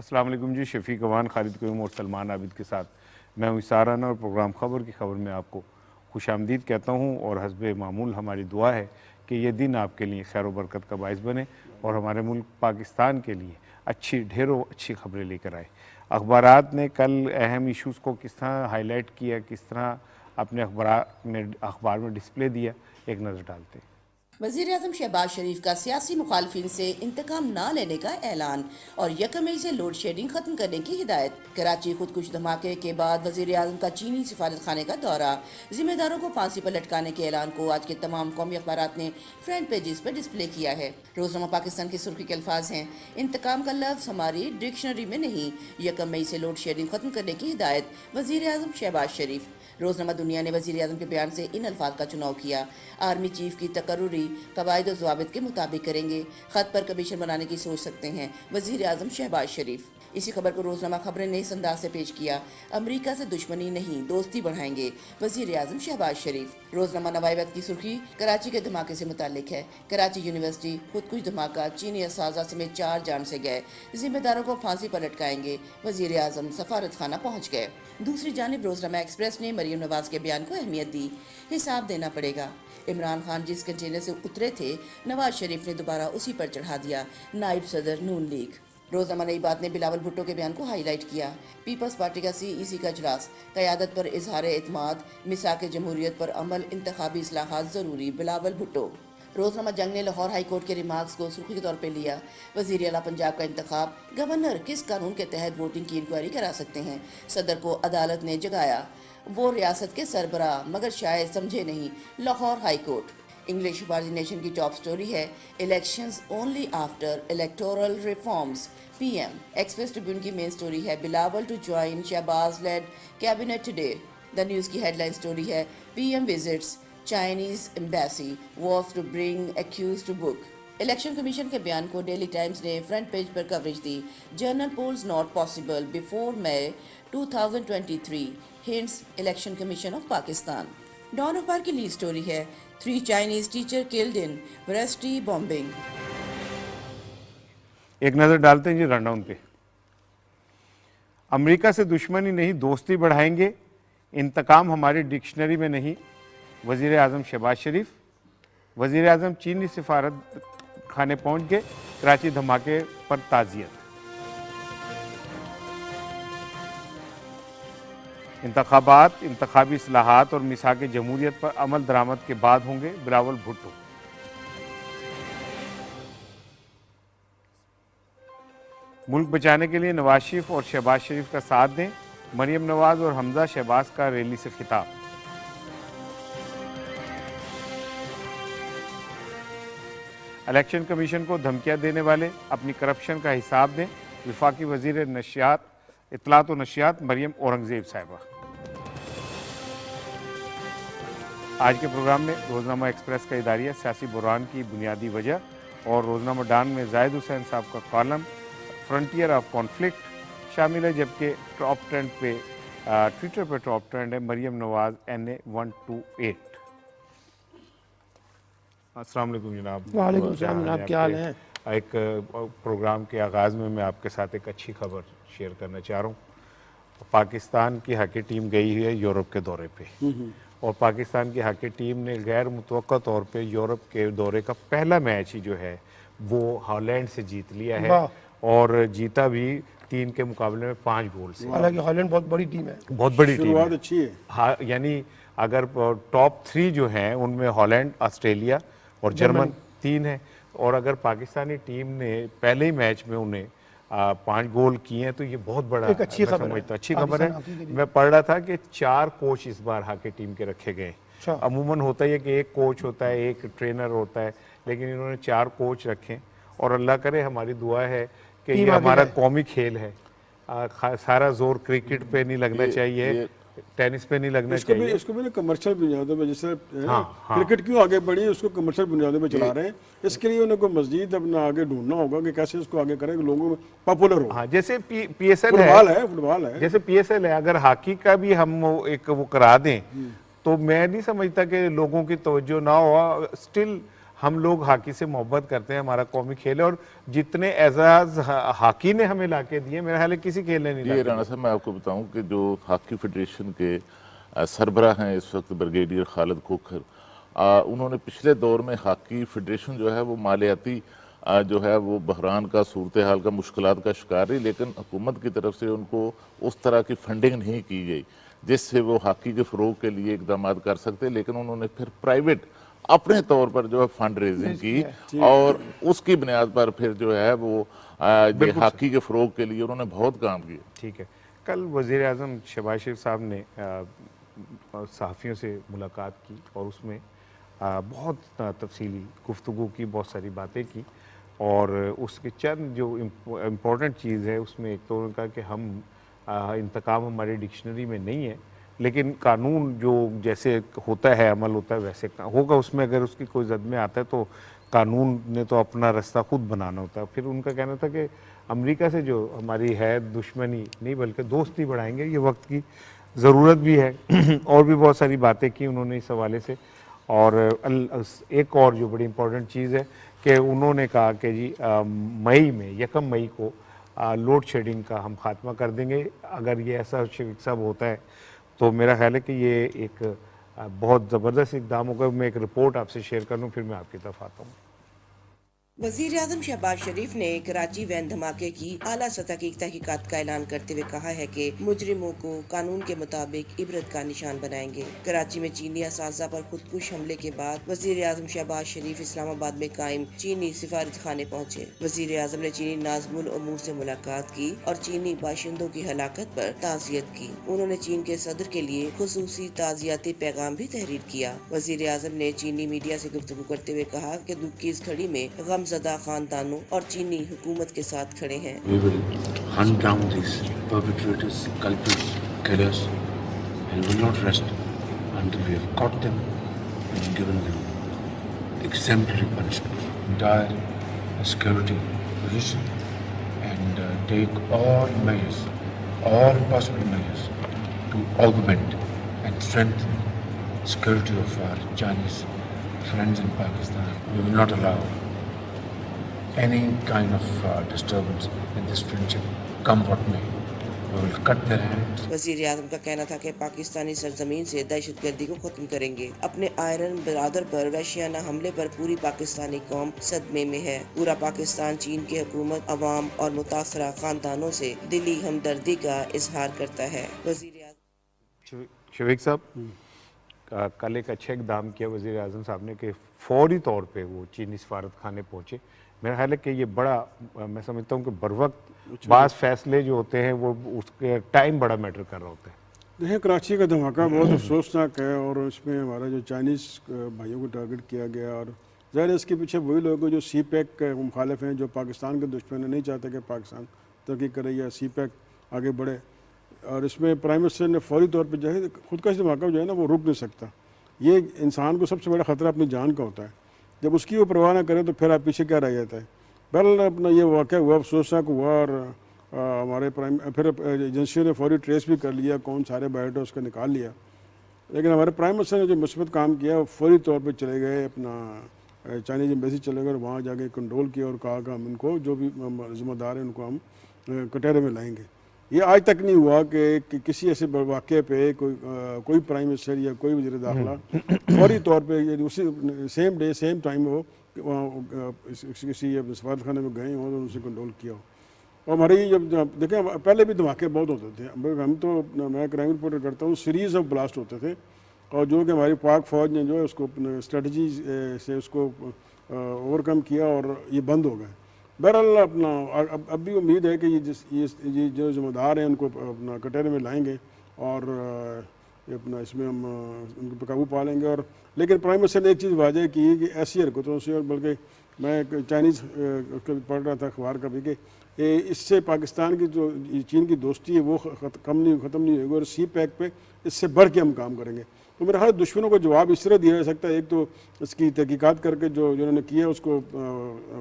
السلام علیکم جی. شفیق اوان، خالد قیوم اور سلمان عابد کے ساتھ میں ہوں سارانہ اور پروگرام خبر کی خبر میں آپ کو خوش آمدید کہتا ہوں. اور حسب معمول ہماری دعا ہے کہ یہ دن آپ کے لیے خیر و برکت کا باعث بنے اور ہمارے ملک پاکستان کے لیے ڈھیروں اچھی خبریں لے کر آئے. اخبارات نے کل اہم ایشوز کو کس طرح ہائی لائٹ کیا، کس طرح اپنے اخبار میں ڈسپلے دیا، ایک نظر ڈالتے ہیں. وزیراعظم شہباز شریف کا سیاسی مخالفین سے انتقام نہ لینے کا اعلان اور 1 مئی سے لوڈ شیڈنگ ختم کرنے کی ہدایت. کراچی خودکش دھماکے کے بعد وزیراعظم کا چینی سفارت خانے کا دورہ. ذمہ داروں کو پھانسی پر لٹکانے کے اعلان کو آج کے تمام قومی اخبارات نے فرنٹ پیجز پر ڈسپلے کیا ہے. روزنامہ پاکستان کی سرخی کے الفاظ ہیں: انتقام کا لفظ ہماری ڈکشنری میں نہیں. 1 مئی سے لوڈ شیڈنگ ختم کرنے کی ہدایت، وزیراعظم شہباز شریف. روزنامہ دنیا نے وزیراعظم کے بیان سے ان الفاظ کا چناؤ کیا: آرمی چیف کی تقرری قواعد و ضوابط کے مطابق کریں گے. خط پر کمیشن بنانے کی سوچ سکتے ہیں وزیر اعظم شہباز شریف. اسی خبر کو روزنامہ خبریں نے اس انداز سے پیش کیا: امریکہ سے دشمنی نہیں، دوستی بڑھائیں گے وزیر اعظم شہباز شریف. روزنامہ نوائے وقت کی سرخی کراچی کے دھماکے سے متعلق ہے. کراچی یونیورسٹی خودکش دھماکہ، چینی اساتذہ سمیت 4 جان سے گئے. ذمہ داروں کو پھانسی پر لٹکائیں گے، وزیر اعظم سفارت خانہ پہنچ گئے. دوسری جانب روزنامہ ایکسپریس نے مریم نواز کے بیان کو اہمیت دی: حساب دینا پڑے گا. عمران خان جس کنٹینر سے اترے تھے، نواز شریف نے دوبارہ اسی پر چڑھا دیا. نائب صدر نون لیگ. روزنامہ نئی بات نے بلاول بھٹو کے بیان کو ہائی لائٹ کیا: پیپلز پارٹی کا CEC کا اجلاس، قیادت پر اظہار اعتماد، میثاق جمہوریت پر عمل، انتخابی اصلاحات ضروری. بلاول بھٹو. روزنامہ جنگ نے لاہور ہائی کورٹ کے ریمارکس کو سرخی کے طور پہ لیا: وزیر اعلیٰ پنجاب کا انتخاب، گورنر کس قانون کے تحت ووٹنگ کی انکوائری کرا سکتے ہیں؟ صدر کو عدالت نے جگایا، وہ ریاست کے سربراہ مگر شاید سمجھے نہیں. Lahore high court. انگلش بارزی نیشن کی ٹاپ سٹوری ہے: elections only after electoral reforms. PM. Express Tribune کی مین سٹوری ہے: Bilawal to join Shehbaz lead cabinet today. The News کی ہیڈ لائن سٹوری ہے: PM visits Chinese embassy vows to bring accused to book. Election commission کے بیان کو Daily Times نے front page پر coverage دی: general polls not possible before May 2023 hints election commission of Pakistan. Dawn اخبار کی lead story ہے: 3 Chinese teacher killed in varsity bombing. ایک نظر ڈالتے ہیں جی رن ڈاؤن پہ. امریکہ سے دشمنی نہیں، دوستی بڑھائیں گے، انتقام ہماری ڈکشنری میں نہیں، وزیر اعظم شہباز شریف. وزیر اعظم چینی سفارت خانے پہنچ گئے، کراچی دھماکے پر تعزیت. انتخابات، انتخابی اصلاحات اور میثاق جمہوریت پر عمل درآمد کے بعد ہوں گے، بلاول بھٹو. ملک بچانے کے لیے نواز شریف اور شہباز شریف کا ساتھ دیں، مریم نواز اور حمزہ شہباز کا ریلی سے خطاب. الیکشن کمیشن کو دھمکیاں دینے والے اپنی کرپشن کا حساب دیں، وفاقی وزیر اطلاعات و نشریات مریم اورنگزیب صاحبہ. آج کے پروگرام میں روزنامہ ایکسپریس کا اداریہ سیاسی بحران کی بنیادی وجہ اور روزنامہ ڈان میں زاہد حسین صاحب کا کالم فرنٹیئر آف کانفلکٹ شامل ہے، جبکہ ٹاپ ٹرینڈ پہ ٹویٹر پہ ٹاپ ٹرینڈ ہے مریم نواز NA128. السلام علیکم جناب. وعلیکم السلام جناب، کیا حال ہے؟ ایک پروگرام کے آغاز میں آپ کے ساتھ ایک اچھی خبر شیئر کرنا چاہ رہا ہوں. پاکستان کی ہاکی ٹیم گئی ہے یورپ کے دورے پہ، اور پاکستان کی ہاکی ٹیم نے غیر متوقع طور پہ یورپ کے دورے کا پہلا میچ ہی جو ہے وہ ہالینڈ سے جیت لیا ہے، اور جیتا بھی 3 کے مقابلے میں 5 گول سے. حالانکہ ہالینڈ بہت بڑی ٹیم ہے، بہت بڑی ٹیم شروعات ہے. اچھی ہے. ہاں، یعنی اگر ٹاپ 3 جو ہیں ان میں ہالینڈ، آسٹریلیا اور جرمن 3 ہیں، اور اگر پاکستانی ٹیم نے پہلے ہی میچ میں انہیں 5 گول کیے ہیں تو یہ بہت بڑا اچھی خبر ہے. اچھی خبر ہے. میں پڑھ رہا تھا کہ 4 کوچ اس بار ہاکی ٹیم کے رکھے گئے. عموماً ہوتا ہے کہ ایک کوچ ہوتا ہے، ایک ٹرینر ہوتا ہے، لیکن انہوں نے 4 کوچ رکھے، اور اللہ کرے ہماری دعا ہے کہ یہ ہمارا قومی کھیل ہے. سارا زور کرکٹ پہ نہیں لگنا چاہیے، ٹینس پہ نہیں لگنا چاہیے. اس کو بھی کمرشل بنیادوں پہ، جیسے کرکٹ کیوں آگے بڑھی ہے اس کو کمرشل بنیادوں پہ چلا رہے ہیں. اس کے لیے انہیں کو مزید اپنا آگے ڈھونڈنا ہوگا کہ کیسے اس کو آگے کریں کہ لوگوں میں پاپولر ہو. ہاں، جیسے PSL ہے، جیسے PSL ہے، اگر ہاکی کا بھی ہم ایک وہ کرا دیں تو میں نہیں سمجھتا کہ لوگوں کی توجہ نہ ہوا. اسٹل ہم لوگ ہاکی سے محبت کرتے ہیں, ہمارا قومی کھیل ہے, اور جتنے اعزاز ہاکی نے ہمیں لا کے دیے میرا خیال ہے کسی کھیل نے نہیں لا جی کے رانا صاحب, میں آپ کو بتاؤں کہ جو ہاکی فیڈریشن کے سربراہ ہیں اس وقت بریگیڈیئر خالد کھوکھر, انہوں نے پچھلے دور میں ہاکی فیڈریشن جو ہے وہ مالیاتی جو ہے وہ بحران کا, صورتحال کا, مشکلات کا شکار رہی, لیکن حکومت کی طرف سے ان کو اس طرح کی فنڈنگ نہیں کی گئی جس سے وہ ہاکی کے فروغ کے لیے اقدامات کر سکتے, لیکن انہوں نے پھر پرائیویٹ اپنے طور پر جو ہے فنڈ ریزنگ کی, اور اس کی بنیاد پر پھر جو ہے وہ یہ ہاکی کے فروغ کے لیے انہوں نے بہت کام کیا. ٹھیک ہے. کل وزیر اعظم شہباز شریف صاحب نے صحافیوں سے ملاقات کی اور اس میں بہت تفصیلی گفتگو کی, بہت ساری باتیں کی, اور اس کے چند جو امپورٹنٹ چیز ہے اس میں ایک تو ان کا کہ ہم انتقام ہماری ڈکشنری میں نہیں ہے, لیکن قانون جو جیسے ہوتا ہے عمل ہوتا ہے ویسے ہوگا, اس میں اگر اس کی کوئی زد میں آتا ہے تو قانون نے تو اپنا رستہ خود بنانا ہوتا ہے. پھر ان کا کہنا تھا کہ امریکہ سے جو ہماری ہے دشمنی نہیں بلکہ دوستی بڑھائیں گے, یہ وقت کی ضرورت بھی ہے. اور بھی بہت ساری باتیں کی انہوں نے اس حوالے سے. اور ایک اور جو بڑی امپورٹنٹ چیز ہے کہ انہوں نے کہا کہ جی مئی میں 1 مئی کو لوڈ شیڈنگ کا ہم خاتمہ کر دیں گے. اگر یہ ایسا شریف صاحب ہوتا ہے تو میرا خیال ہے کہ یہ ایک بہت زبردست اقدام ہوگا. میں ایک رپورٹ آپ سے شیئر کر لوں پھر میں آپ کی طرف آتا ہوں. وزیر اعظم شہباز شریف نے کراچی وین دھماکے کی اعلیٰ سطح کی تحقیقات کا اعلان کرتے ہوئے کہا ہے کہ مجرموں کو قانون کے مطابق عبرت کا نشان بنائیں گے. کراچی میں چینی اساتذہ پر خودکش حملے کے بعد وزیر اعظم شہباز شریف اسلام آباد میں قائم چینی سفارت خانے پہنچے. وزیر اعظم نے چینی ناظم الامور سے ملاقات کی اور چینی باشندوں کی ہلاکت پر تعزیت کی. انہوں نے چین کے صدر کے لیے خصوصی تعزیتی پیغام بھی تحریر کیا. وزیر اعظم نے چینی میڈیا سے گفتگو کرتے ہوئے کہا کہ دکھ کی اس گھڑی میں غم زدہ خاندانوں اور چینی حکومت کے ساتھ کھڑے ہیں. We will hunt down these perpetrators, culprits, killers, and will not rest until we have caught them and given them exemplary punishment. Entire security position and take all measures, all possible measures to augment and strengthen security of our Chinese friends in Pakistan. We will not allow any kind of disturbance in this friendship, come what may. We will cut their hands. وزیر اعظم کا کہنا تھا کہ پاکستانی سرزمین سے دہشت گردی کو ختم کریں گے. اپنے آئرن برادر پر وحشیانہ حملے پر پوری پاکستانی قوم صدمے میں ہے. پورا پاکستان چین کی حکومت، عوام اور متاثرہ خاندانوں سے دلی ہمدردی کا اظہار کرتا ہے. وزیر اعظم شفیق صاحب کل ایک اچھا اقدام کیا وزیر اعظم صاحب نے کہ فوری طور پہ وہ چینی سفارت خانے پہنچے. میرا خیال ہے کہ یہ بڑا, میں سمجھتا ہوں کہ بروقت بعض فیصلے جو ہوتے ہیں وہ اس کے ٹائم بڑا میٹر کر رہا ہوتا ہے. دیکھیں کراچی کا دھماکہ بہت افسوسناک ہے, اور اس میں ہمارا جو چائنیز بھائیوں کو ٹارگٹ کیا گیا, اور ظاہر ہے اس کے پیچھے وہی لوگ جو سی پیک کے مخالف ہیں, جو پاکستان کے دشمن نہیں چاہتے کہ پاکستان ترقی کرے یا سی پیک آگے بڑھے. اور اس میں پرائم منسٹر نے فوری طور پہ جو ہے خود کا دھماکہ جو ہے نا وہ رک نہیں سکتا. یہ انسان کو سب سے بڑا خطرہ اپنی جان کا ہوتا ہے. جب اس کی وہ پرواہ نہ کرے تو پھر آپ پیچھے کیا رہ جاتا ہے. بہرحال اپنا یہ واقعہ ہوا, افسوسناک ہوا, اور ہمارے پھر ایجنسیوں نے فوری ٹریس بھی کر لیا, کون سارے بایوڈیٹا اس کا نکال لیا. لیکن ہمارے پرائم منسٹر نے جو مثبت کام کیا وہ فوری طور پہ چلے گئے, اپنا چائنیز ایمبیسی چلے گئے اور وہاں جا کے کنٹرول کیا اور کہا کہ ہم ان کو جو بھی ذمہ دار ہیں ان کو ہم کٹہرے میں لائیں گے. یہ آج تک نہیں ہوا کہ کسی ایسے واقعے پہ کوئی پرائم منسٹر یا کوئی وزیر داخلہ فوری طور پہ اسی سیم ڈے سیم ٹائم ہو وہاں کسی سفارت خانے میں گئے ہوں اور اسے کنٹرول کیا ہو. اور ہماری جب دیکھیں پہلے بھی دھماکے بہت ہوتے تھے. ہم تو میں کرائم رپورٹر کرتا ہوں, سیریز آف بلاسٹ ہوتے تھے, اور جو کہ ہماری پاک فوج نے جو ہے اس کو اسٹریٹجی سے اس کو اوور کم کیا اور یہ بند ہو گئے. بہرحال اپنا اب بھی امید ہے کہ یہ جو ذمہ دار ہیں ان کو اپنا کٹہرے میں لائیں گے اور اپنا اس میں ہم ان کو قابو پا لیں گے. اور لیکن پرائم منسٹر نے ایک چیز واضح کی کہ ایسی حرکتوں سے, اور بلکہ میں چائنیز پڑھ رہا تھا اخبار کا بھی, کہ اس سے پاکستان کی جو چین کی دوستی ہے وہ ختم نہیں ہوگی, اور سی پیک پہ اس سے بڑھ کے ہم کام کریں گے. تو میرا خیال دشمنوں کو جواب اس طرح دیا جا سکتا ہے, ایک تو اس کی تحقیقات کر کے جو انہوں نے کیا اس کو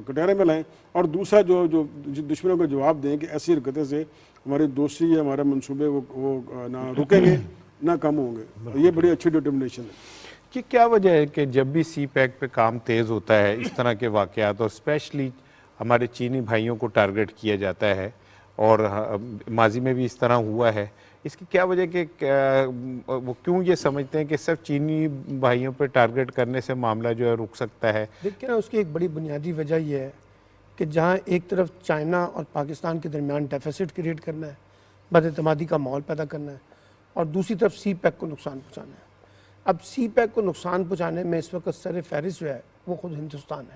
کٹہرے میں لائیں, اور دوسرا جو دشمنوں کو جواب دیں کہ ایسی حرکتیں سے ہماری دوستی یا ہمارے منصوبے وہ نہ رکیں گے نہ کم ہوں گے. یہ بڑی اچھی ڈٹرمنیشن ہے. کہ کیا وجہ ہے کہ جب بھی سی پیک پہ کام تیز ہوتا ہے اس طرح کے واقعات، اور اسپیشلی ہمارے چینی بھائیوں کو ٹارگٹ کیا جاتا ہے، اور ماضی میں بھی اس طرح ہوا ہے، اس کی کیا وجہ کہ وہ کیوں یہ سمجھتے ہیں کہ صرف چینی بھائیوں پہ ٹارگٹ کرنے سے معاملہ جو ہے رک سکتا ہے؟ دیکھیں نا، اس کی ایک بڑی بنیادی وجہ یہ ہے کہ جہاں ایک طرف چائنا اور پاکستان کے درمیان ڈیفیسٹ کریٹ کرنا ہے، بد اعتمادی کا ماحول پیدا کرنا ہے، اور دوسری طرف سی پیک کو نقصان پہنچانا ہے۔ اب سی پیک کو نقصان پہنچانے میں اس وقت سر فہرست جو ہے وہ خود ہندوستان ہے،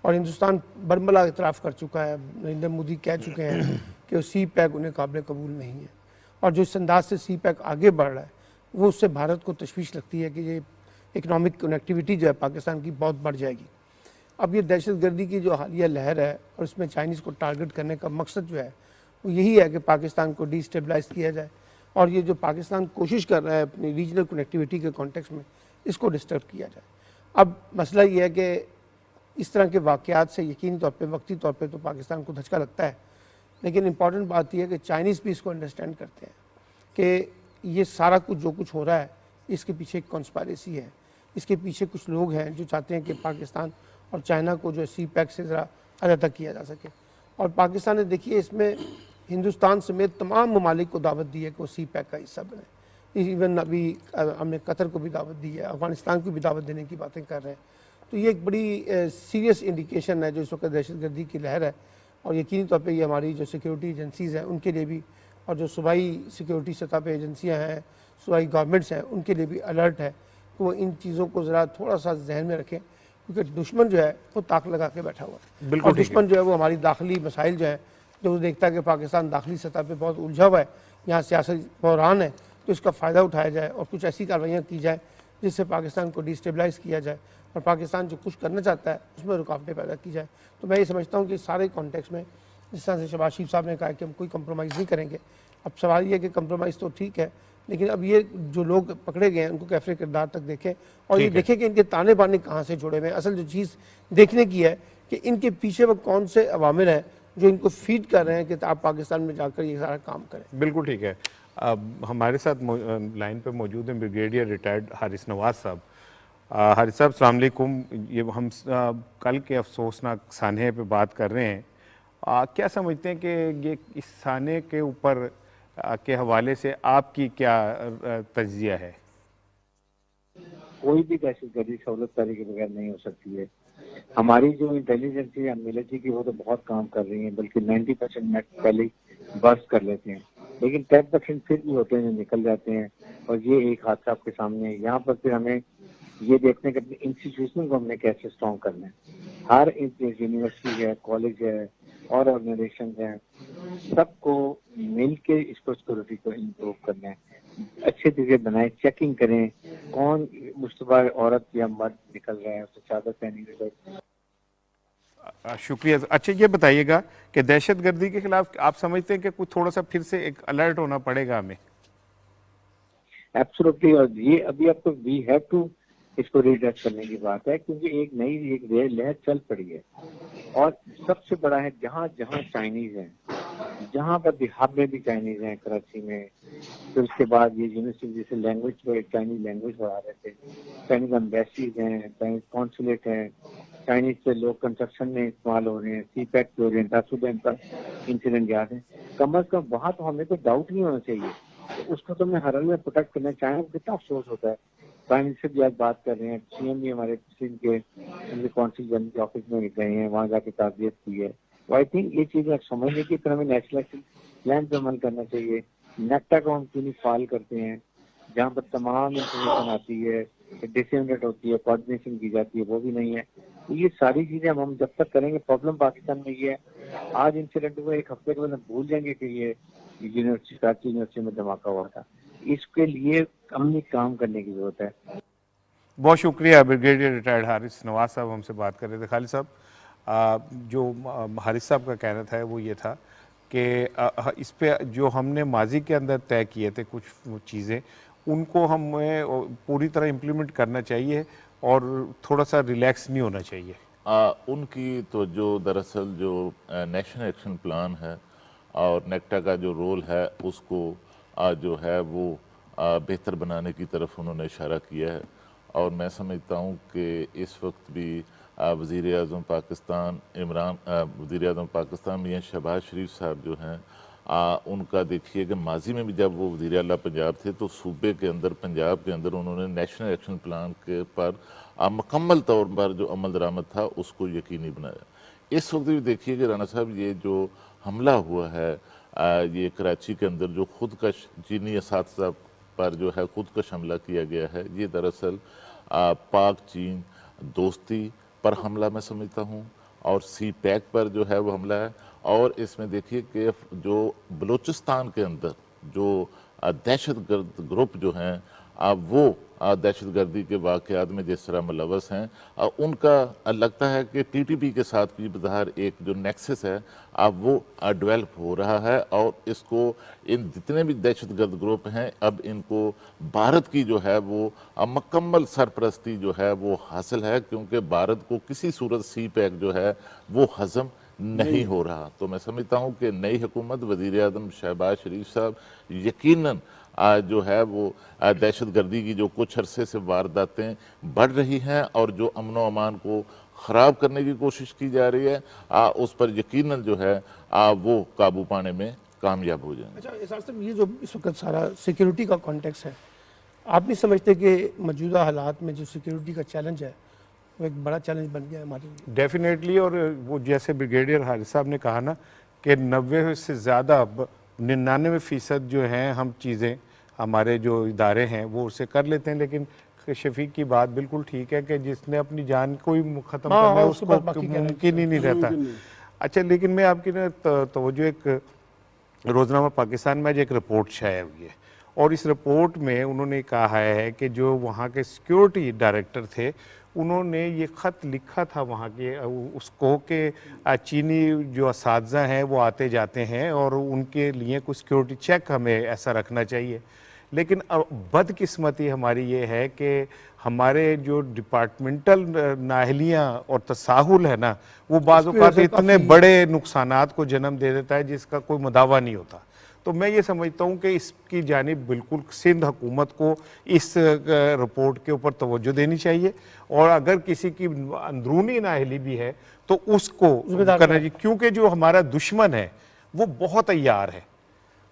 اور ہندوستان برملا اعتراف کر چکا ہے، نریندر مودی کہہ چکے ہیں کہ سی پیک انہیں قابل قبول نہیں ہے، اور جو اس انداز سے سی پیک آگے بڑھ رہا ہے وہ اس سے بھارت کو تشویش لگتی ہے کہ یہ اکنامک کنیکٹیویٹی جو ہے پاکستان کی بہت بڑھ جائے گی۔ اب یہ دہشت گردی کی جو حالیہ لہر ہے اور اس میں چائنیز کو ٹارگٹ کرنے کا مقصد جو ہے وہ یہی ہے کہ پاکستان کو ڈی اسٹیبلائز کیا جائے، اور یہ جو پاکستان کوشش کر رہا ہے اپنی ریجنل کنیکٹیویٹی کے کانٹیکس میں، اس کو ڈسٹرب کیا جائے۔ اب مسئلہ یہ ہے کہ اس طرح کے واقعات سے یقینی طور پہ وقتی طور پہ تو پاکستان کو دھچکا لگتا ہے، لیکن امپورٹنٹ بات یہ ہے کہ چائنیز بھی اس کو انڈرسٹینڈ کرتے ہیں کہ یہ سارا کچھ جو کچھ ہو رہا ہے اس کے پیچھے ایک کانسپائریسی ہے، اس کے پیچھے کچھ لوگ ہیں جو چاہتے ہیں کہ پاکستان اور چائنا کو جو سی پیک سے ذرا علیحدہ کیا جا سکے، اور پاکستان نے دیکھیے اس میں ہندوستان سمیت تمام ممالک کو دعوت دی ہے کہ وہ سی پیک کا حصہ بنے، ایون ابھی ہم نے قطر کو بھی دعوت دی ہے، افغانستان کو بھی دعوت دینے کی باتیں کر رہے ہیں، تو یہ ایک بڑی سیریس انڈیکیشن ہے جو اس وقت دہشت گردی کی لہر ہے، اور یقینی طور پہ یہ ہماری جو سیکیورٹی ایجنسیز ہیں ان کے لیے بھی، اور جو صوبائی سیکیورٹی سطح پہ ایجنسیاں ہیں، صوبائی گورنمنٹس ہیں، ان کے لیے بھی الرٹ ہے کہ وہ ان چیزوں کو ذرا تھوڑا سا ذہن میں رکھیں، کیونکہ دشمن جو ہے وہ طاق لگا کے بیٹھا ہوا ہے، اور دشمن جو ہے وہ ہماری داخلی مسائل جو ہیں، جو وہ دیکھتا ہے کہ پاکستان داخلی سطح پہ بہت الجھا ہوا ہے، یہاں سیاسی بحران ہے، تو اس کا فائدہ اٹھایا جائے اور کچھ ایسی کارروائیاں کی جائیں جس سے پاکستان کو ڈی اسٹیبلائز کیا جائے، اور پاکستان جو کچھ کرنا چاہتا ہے اس میں رکاوٹیں پیدا کی جائیں۔ تو میں یہ سمجھتا ہوں کہ سارے کانٹیکس میں، جس طرح سے شہباز شریف صاحب نے کہا کہ ہم کوئی کمپرومائز نہیں کریں گے، اب سوال یہ ہے کہ کمپرومائز تو ٹھیک ہے، لیکن اب یہ جو لوگ پکڑے گئے ہیں ان کو کیفر کردار تک دیکھیں، اور یہ دیکھیں کہ ان کے تانے بانے کہاں سے جڑے ہوئے ہیں۔ اصل جو چیز دیکھنے کی ہے کہ ان کے پیچھے وہ کون سے عوامل ہیں جو ان کو فیڈ کر رہے ہیں کہ آپ پاکستان میں جا کر یہ سارا کام کریں۔ بالکل ٹھیک ہے۔ اب ہمارے ساتھ لائن پہ موجود ہیں بریگیڈیئر ریٹائرڈ حارث نواز صاحب۔ حارث صاحب السلام علیکم۔ یہ ہم کل کے افسوسناک سانحے پہ بات کر رہے ہیں، کیا سمجھتے ہیں کہ یہ اس سانحے کے اوپر کے حوالے سے آپ کی کیا تجزیہ ہے؟ کوئی بھی دہشت گردی سہولت کاری کے بغیر نہیں ہو سکتی ہے۔ ہماری جو انٹیلیجنس ہے ملٹری کی وہ تو بہت کام کر رہی ہیں، بلکہ 90% نیٹ پہلے برس کر لیتے ہیں، لیکن 10% پھر بھی ہوتے ہیں جو نکل جاتے ہیں، اور یہ ایک حادثہ آپ کے سامنے ہے۔ یہاں پر پھر ہمیں یہ دیکھنے کہ اپنے انسٹیٹیوشن کو ہم نے کیسے اسٹرانگ کرنا ہے۔ ہر یونیورسٹی ہے، کالج ہے اور آرگنائزیشن ہیں، سب کو مل کے اس کو سیکورٹی کو امپروو کرنا ہے، اچھے طریقے بنائیں، چیکنگ کریں کون مشتبہ عورت یا مرد نکل رہا ہے، اسے چادر پہنی ہوئی۔ شکریہ۔ اچھا یہ بتائیے گا کہ دہشت گردی کے خلاف آپ سمجھتے ہیں کہ کچھ تھوڑا سا پھر سے ایک الرٹ ہونا پڑے گا ہمیں؟ ایبسولوٹلی، اور یہ ابھی آپ کو وی ہیو ٹو اس کو ریڈریس کرنے کی بات ہے، کیونکہ ایک نئی لہر چل پڑی ہے، اور سب سے بڑا ہے جہاں جہاں چائنیز ہیں، جہاں پر بھی ہب میں بھی چائنیز ہیں، کراچی میں، پھر اس کے بعد یہ یونیورسٹی جیسے لینگویج پہ چائنیز لینگویج پڑھا رہے تھے، چائنیز امبیسیز ہیں، چائنیز کونسولیٹ ہیں، چائنیز سے لوگ کنسٹرکشن میں استعمال ہو رہے ہیں، سی پیک ہو رہے ہیں، 10 دن کا انسیڈنٹ یاد ہے۔ کم از کم وہاں تو ہمیں کوئی ڈاؤٹ نہیں ہونا چاہیے، اس کو تو میں ہر حال میں پروٹیکٹ کرنا چاہوں، کتنا افسوس ہوتا ہے۔ پرائم منسٹر بھی آج بات کر رہے ہیں، سی ایم بھی ہمارے سندھ کے کونسل جنرل کے آفس میں گئے ہیں، وہاں جا کے تعزیت کی ہے۔ آئی تھنک یہ چیزیں سمجھنے کی طرح ہمیں نیشنل ایکشن پلان پہ عمل کرنا چاہیے۔ نیکٹا کو ہم کیوں نہیں فعال کرتے ہیں، جہاں پر تمام انفارمیشن آتی ہے، ڈسیمنیٹ ہوتی ہے، کوآرڈینیشن کی جاتی ہے، وہ بھی نہیں ہے۔ یہ ساری چیزیں ہم جب تک کریں گے، پرابلم پاکستان میں یہ ہے، آج انسیڈنٹ ہوئے ایک ہفتے کے بعد ہم بھول جائیں گے کہ یہ یونیورسٹی کراچی یونیورسٹی میں دھماکہ ہوا تھا۔ اس کے لیے عملی کام کرنے کی ضرورت ہے۔ بہت شکریہ۔ بریگیڈیئر ریٹائرڈ حارث نواز صاحب ہم سے بات کر رہے تھے۔ خالد صاحب، جو حارث صاحب کا کہنا تھا وہ یہ تھا کہ اس پہ جو ہم نے ماضی کے اندر طے کیے تھے کچھ چیزیں، ان کو ہمیں پوری طرح امپلیمنٹ کرنا چاہیے اور تھوڑا سا ریلیکس نہیں ہونا چاہیے۔ ان کی تو جو دراصل جو نیشنل ایکشن پلان ہے اور نیکٹا کا جو رول ہے اس کو جو ہے وہ بہتر بنانے کی طرف انہوں نے اشارہ کیا ہے، اور میں سمجھتا ہوں کہ اس وقت بھی وزیر اعظم پاکستان وزیر اعظم پاکستان میاں شہباز شریف صاحب جو ہیں ان کا دیکھیے کہ ماضی میں بھی جب وہ وزیر اعلیٰ پنجاب تھے تو صوبے کے اندر پنجاب کے اندر انہوں نے نیشنل ایکشن پلان کے پر مکمل طور پر جو عمل درآمد تھا اس کو یقینی بنایا. اس وقت بھی دیکھیے کہ رانا صاحب یہ جو حملہ ہوا ہے یہ کراچی کے اندر جو خودکش چینی اساتذہ پر جو ہے خودکش حملہ کیا گیا ہے، یہ دراصل پاک چین دوستی پر حملہ میں سمجھتا ہوں، اور سی پیک پر جو ہے وہ حملہ ہے. اور اس میں دیکھیے کہ جو بلوچستان کے اندر جو دہشت گرد گروپ جو ہیں وہ دہشت گردی کے واقعات میں جس طرح ملوث ہیں، ان کا لگتا ہے کہ ٹی ٹی پی کے ساتھ بھی بظاہر ایک جو نیکسس ہے وہ ڈیولپ ہو رہا ہے، اور اس کو ان جتنے بھی دہشت گرد گروپ ہیں اب ان کو بھارت کی جو ہے وہ مکمل سرپرستی جو ہے وہ حاصل ہے، کیونکہ بھارت کو کسی صورت سی پیک جو ہے وہ ہضم نہیں ہو رہا. تو میں سمجھتا ہوں کہ نئی حکومت وزیر اعظم شہباز شریف صاحب یقیناً جو ہے وہ دہشت گردی کی جو کچھ عرصے سے وارداتیں بڑھ رہی ہیں اور جو امن و امان کو خراب کرنے کی کوشش کی جا رہی ہے اس پر یقیناً جو ہے وہ قابو پانے میں کامیاب ہو جائیں. اچھا احساس صاحب، یہ جو اس وقت سارا سیکیورٹی کا کانٹیکس ہے، آپ نہیں سمجھتے کہ موجودہ حالات میں جو سیکیورٹی کا چیلنج ہے وہ ایک بڑا چیلنج بن گیا ہے ہمارے لیے؟ ڈیفینیٹلی. اور وہ جیسے بریگیڈیئر حارث صاحب نے کہا نا کہ 90 سے زیادہ 99% جو ہیں ہم چیزیں ہمارے جو ادارے ہیں وہ اسے کر لیتے ہیں، لیکن شفیق کی بات بالکل ٹھیک ہے کہ جس نے اپنی جان کو ہی ختم کرنا ہے اس کو ممکن ہی نہیں رہتا. اچھا، لیکن میں آپ کی نا توجہ ایک روزنامہ پاکستان میں ایک رپورٹ شائع ہوئی ہے، اور اس رپورٹ میں انہوں نے کہا ہے کہ جو وہاں کے سیکیورٹی ڈائریکٹر تھے انہوں نے یہ خط لکھا تھا وہاں کے اس کو کہ چینی جو اساتذہ ہیں وہ آتے جاتے ہیں اور ان کے لیے کچھ سیکیورٹی چیک ہمیں ایسا رکھنا چاہیے. لیکن بدقسمتی ہماری یہ ہے کہ ہمارے جو ڈپارٹمنٹل نااہلیاں اور تساہل ہے نا وہ بعض اوقات اتنے بڑے نقصانات کو جنم دے دیتا ہے جس کا کوئی مداوع نہیں ہوتا. تو میں یہ سمجھتا ہوں کہ اس کی جانب بالکل سندھ حکومت کو اس رپورٹ کے اوپر توجہ دینی چاہیے، اور اگر کسی کی اندرونی نااہلی بھی ہے تو اس کو کرنا چاہیے، کیونکہ جو ہمارا دشمن ہے وہ بہت عیار ہے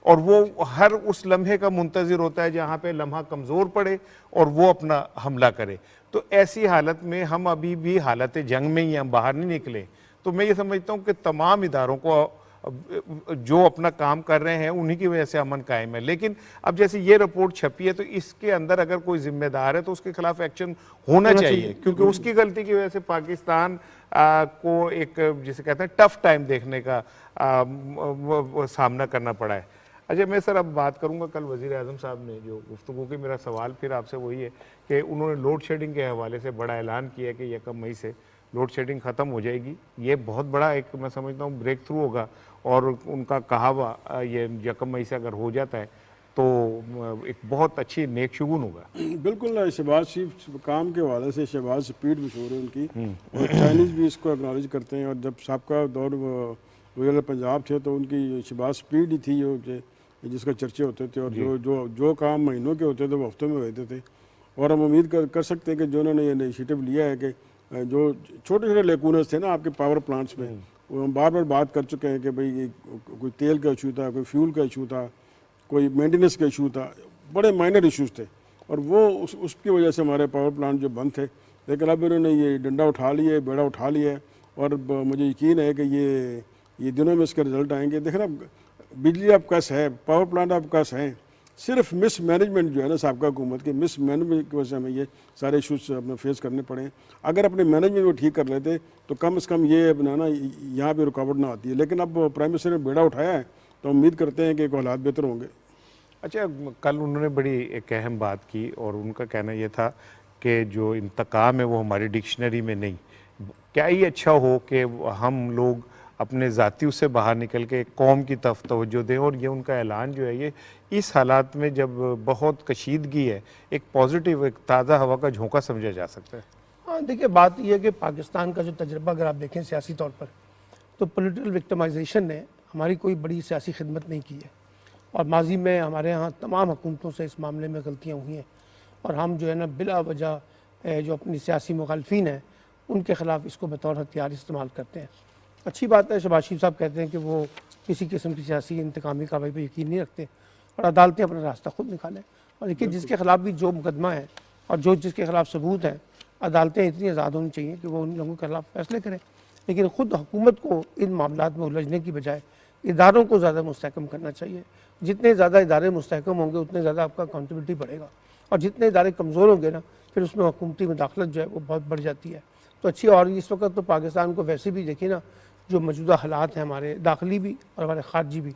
اور وہ ہر اس لمحے کا منتظر ہوتا ہے جہاں پہ لمحہ کمزور پڑے اور وہ اپنا حملہ کرے. تو ایسی حالت میں ہم ابھی بھی حالت جنگ میں ہی ہم باہر نہیں نکلے. تو میں یہ سمجھتا ہوں کہ تمام اداروں کو جو اپنا کام کر رہے ہیں انہی کی وجہ سے امن قائم ہے. لیکن اب جیسے یہ رپورٹ چھپی ہے تو اس کے اندر اگر کوئی ذمہ دار ہے تو اس کے خلاف ایکشن ہونا چاہیے، کیونکہ اس کی غلطی کی وجہ سے پاکستان کو ایک جسے کہتے ہیں ٹف ٹائم دیکھنے کا سامنا کرنا پڑا ہے. اچھا، میں سر اب بات کروں گا کل وزیر اعظم صاحب نے جو گفتگو کی، میرا سوال پھر آپ سے وہی ہے کہ انہوں نے لوڈ شیڈنگ کے حوالے سے بڑا اعلان کیا کہ 1 مئی سے لوڈ شیڈنگ ختم ہو جائے گی. یہ بہت بڑا ایک میں سمجھتا ہوں بریک تھرو ہوگا، اور ان کا کہا ہوا یہ 1 مئی سے اگر ہو جاتا ہے تو ایک بہت اچھی نیک شگون ہوگا. بالکل. شہباز شریف کام کے حوالے سے شہباز سپیڈ مشہور ہے ان کی، اور چائنیز بھی اس کو اکنالج کرتے ہیں. اور جب سابقہ دور وزیر پنجاب تھے تو ان کی شہباز سپیڈ ہی تھی جس کا چرچے ہوتے تھے، اور جو کام مہینوں کے ہوتے تھے وہ ہفتوں میں ہوتے تھے. اور ہم امید کر سکتے ہیں کہ جو انہوں نے یہ انیشیٹو لیا ہے کہ جو چھوٹے چھوٹے لیکونز تھے نا آپ کے پاور پلانٹس میں، وہ ہم بار بار بات کر چکے ہیں کہ بھئی کوئی تیل کا ایشو تھا، کوئی فیول کا ایشو تھا، کوئی مینٹیننس کا ایشو تھا، بڑے مائنر ایشوز تھے، اور وہ اس کی وجہ سے ہمارے پاور پلانٹ جو بند تھے. لیکن اب انہوں نے یہ ڈنڈا اٹھا لیا ہے، بیڑا اٹھا لیا ہے، اور مجھے یقین ہے کہ یہ دنوں میں اس کے رزلٹ آئیں گے. دیکھیں نا، بجلی اب کس ہے، پاور پلانٹ اب کس ہیں، صرف مس مینجمنٹ جو ہے نا سابقہ حکومت کے مس مینجمنٹ کی وجہ سے ہمیں یہ سارے ایشوز اپنے فیس کرنے پڑے ہیں. اگر اپنے مینجمنٹ کو ٹھیک کر لیتے تو کم از کم یہ بنانا یہاں پہ رکاوٹ نہ آتی ہے. لیکن اب پرائم منسٹر نے بیڑا اٹھایا ہے تو امید کرتے ہیں کہ حالات بہتر ہوں گے. اچھا، کل انہوں نے بڑی ایک اہم بات کی، اور ان کا کہنا یہ تھا کہ جو انتقام ہے وہ ہماری ڈکشنری میں نہیں. کیا یہ اچھا ہو کہ ہم لوگ اپنے ذاتی اس سے باہر نکل کے قوم کی طرف توجہ دیں، اور یہ ان کا اعلان جو ہے یہ اس حالات میں جب بہت کشیدگی ہے ایک پازیٹیو، ایک تازہ ہوا کا جھونکا سمجھا جا سکتا ہے. ہاں دیکھیں، بات یہ ہے کہ پاکستان کا جو تجربہ اگر آپ دیکھیں سیاسی طور پر، تو پولیٹیکل وکٹمائزیشن نے ہماری کوئی بڑی سیاسی خدمت نہیں کی ہے، اور ماضی میں ہمارے ہاں تمام حکومتوں سے اس معاملے میں غلطیاں ہوئی ہیں، اور ہم جو ہے نا بلا وجہ جو اپنی سیاسی مخالفین ہیں ان کے خلاف اس کو بطور ہتھیار استعمال کرتے ہیں۔ اچھی بات ہے، شہباز شریف صاحب کہتے ہیں کہ وہ کسی قسم کی سیاسی انتقامی کارروائی پہ یقین نہیں رکھتے اور عدالتیں اپنا راستہ خود نکالیں، اور دیکھیے جس کے خلاف بھی جو مقدمہ ہے اور جس کے خلاف ثبوت ہیں، عدالتیں اتنی آزاد ہونی چاہیے کہ وہ ان لوگوں کے خلاف فیصلے کریں، لیکن خود حکومت کو ان معاملات میں الجھنے کی بجائے اداروں کو زیادہ مستحکم کرنا چاہیے۔ جتنے زیادہ ادارے مستحکم ہوں گے اتنے زیادہ آپ کا اکاؤنٹیبلٹی بڑھے گا، اور جتنے ادارے کمزور ہوں گے نا پھر اس میں حکومتی مداخلت جو ہے وہ بہت بڑھ جاتی ہے۔ تو اچھی، اور اس وقت تو پاکستان کو ویسے بھی دیکھیے نا، جو موجودہ حالات ہیں ہمارے داخلی بھی اور ہمارے خارجی بھی،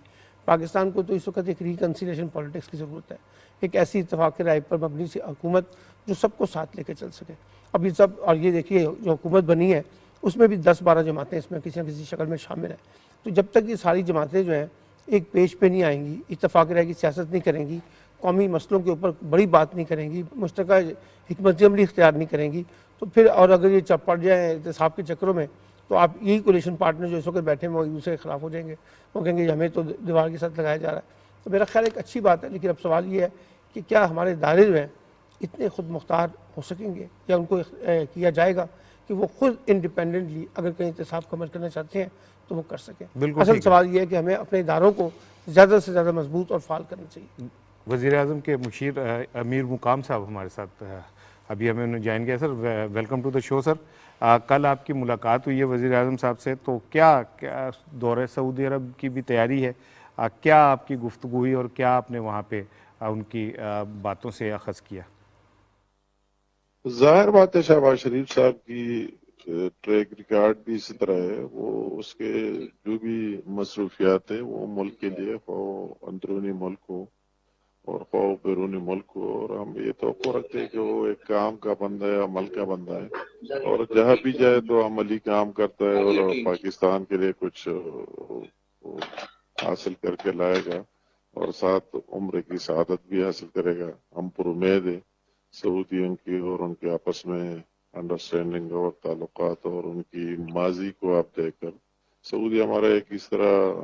پاکستان کو تو اس وقت ایک ریکنسیلیشن پالیٹکس کی ضرورت ہے، ایک ایسی اتفاق رائے پر مبنی سی حکومت جو سب کو ساتھ لے کے چل سکے۔ اب یہ سب، اور یہ دیکھیے جو حکومت بنی ہے اس میں بھی 10-12 جماعتیں اس میں کسی نہ کسی شکل میں شامل ہیں، تو جب تک یہ ساری جماعتیں جو ہیں ایک پیج پہ نہیں آئیں گی، اتفاق رائے کی سیاست نہیں کریں گی، قومی مسئلوں کے اوپر بڑی بات نہیں کریں گی، مشترکہ حکمت عملی اختیار نہیں کریں گی، تو پھر اور اگر یہ پڑ جائیں احتساب کے چکروں میں تو آپ یہی کولیشن پارٹنر جو اس وقت بیٹھے ہیں وہ ایک دوسرے کے خلاف ہو جائیں گے، وہ کہیں گے ہمیں تو دیوار کے ساتھ لگایا جا رہا ہے۔ تو میرا خیال ایک اچھی بات ہے، لیکن اب سوال یہ ہے کہ کیا ہمارے ادارے جو ہیں اتنے خود مختار ہو سکیں گے، یا ان کو کیا جائے گا کہ وہ خود انڈیپینڈنٹلی اگر کہیں احتساب کا عمل کرنا چاہتے ہیں تو وہ کر سکیں۔ بالکل اصل ٹھیک ہے۔ سوال یہ ہے کہ ہمیں اپنے اداروں کو زیادہ سے زیادہ مضبوط اور فعال کرنا چاہیے۔ وزیر اعظم کے مشیر امیر مقام صاحب ہمارے ساتھ ابھی ہمیں انہوں نے جوائن کیا۔ سر ویلکم ٹو دا شو سر۔ کل آپ کی ملاقات ہوئی ہے وزیر اعظم صاحب سے، تو کیا دورہ سعودی عرب کی بھی تیاری ہے؟ کیا آپ کی گفتگو ہوئی اور کیا آپ نے وہاں پہ ان کی باتوں سے اخذ کیا؟ ظاہر بات ہے شہباز شریف صاحب کی ٹریک ریکارڈ بھی اسی طرح ہے، وہ اس کے جو بھی مصروفیات ہیں وہ ملک کے لیے، خواہ اندرونی ملک ہو اور خواہ بیرونی ملک ہو، اور ہم یہ توقع رکھتے ہیں کہ وہ ایک کام کا بندہ ہے، عمل کا بندہ ہے، اور جہاں بھی جائے تو عملی کام کرتا ہے اور پاکستان کے لیے کچھ حاصل کر کے لائے گا، اور ساتھ عمر کی سعادت بھی حاصل کرے گا۔ ہم پر امید ہے سعودیوں کی اور ان کے آپس میں انڈرسٹینڈنگ اور تعلقات اور ان کی ماضی کو آپ دیکھ کر، سعودی ہمارا ایک اس طرح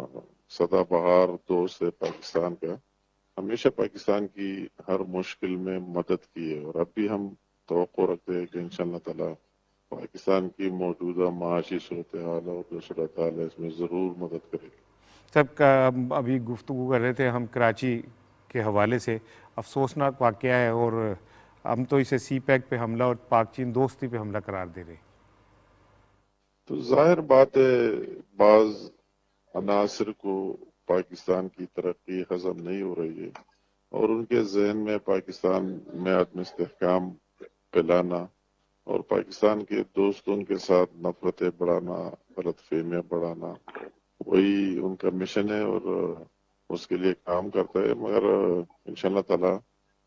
سدا بہار دوست ہے پاکستان کا، ہمیشہ پاکستان کی ہر مشکل میں مدد کی ہے، اور اب بھی ہم توقع رکھتے ہیں کہ انشاءاللہ تعالی پاکستان کی موجودہ معاشی صورتحال اور جو صورتحال ہے اس میں ضرور مدد کرے گی۔ سب ابھی گفتگو کر رہے تھے ہم کراچی کے حوالے سے، افسوسناک واقعہ ہے، اور ہم تو اسے سی پیک پہ حملہ اور پاک چین دوستی پہ حملہ قرار دے رہے ہیں۔ تو ظاہر بات ہے بعض عناصر کو پاکستان کی ترقی ہضم نہیں ہو رہی ہے، اور ان کے ذہن میں پاکستان میں عدم استحکام پھیلانا اور پاکستان کے دوستوں کے ساتھ نفرتیں بڑھانا، غلط فہمیاں بڑھانا، وہی ان کا مشن ہے اور اس کے لیے کام کرتا ہے، مگر انشاءاللہ تعالی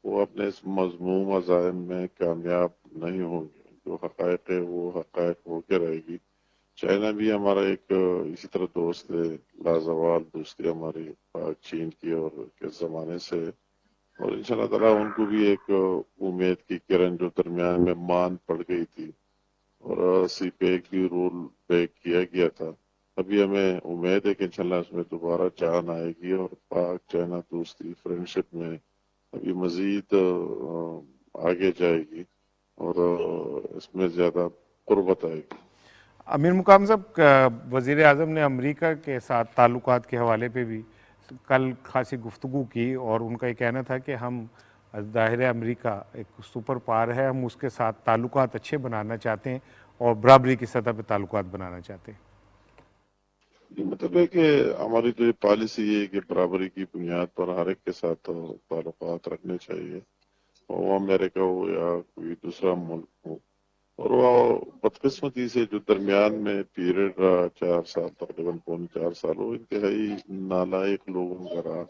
وہ اپنے اس مذموم عزائم میں کامیاب نہیں ہوں گے۔ جو حقائق ہے وہ حقائق ہو کے رہے گی۔ چائنا بھی ہمارا ایک اسی طرح دوست ہے، لازوال دوستی ہماری پاک چین کی اور کے زمانے سے، اور انشاءاللہ تعالیٰ ان کو بھی ایک امید کی کرن جو درمیان میں مان پڑ گئی تھی اور سی پیک بھی رول بیک کیا گیا تھا، ابھی ہمیں امید ہے کہ انشاءاللہ اس میں دوبارہ جان آئے گی اور پاک چائنا دوستی فرینڈشپ میں ابھی مزید آگے جائے گی اور اس میں زیادہ قربت آئے گی۔ امیر مقام صاحب، وزیر اعظم نے امریکہ کے ساتھ تعلقات کے حوالے پہ بھی کل خاصی گفتگو کی، اور ان کا یہ کہنا تھا کہ ہم ظاہر امریکہ ایک سپر پاور ہے، ہم اس کے ساتھ تعلقات اچھے بنانا چاہتے ہیں اور برابری کی سطح پہ تعلقات بنانا چاہتے ہیں۔ یہ مطلب ہے کہ ہماری تو یہ پالیسی ہے کہ برابری کی بنیاد پر ہر ایک کے ساتھ تعلقات رکھنے چاہیے، وہ امریکہ ہو یا کوئی دوسرا ملک ہو، اور وہ بدقسمتی سے جو درمیان میں پیریڈ رہا 4 سال، تقریباً 4.5 سال، وہ انتہائی نالائق لوگوں کا رہا۔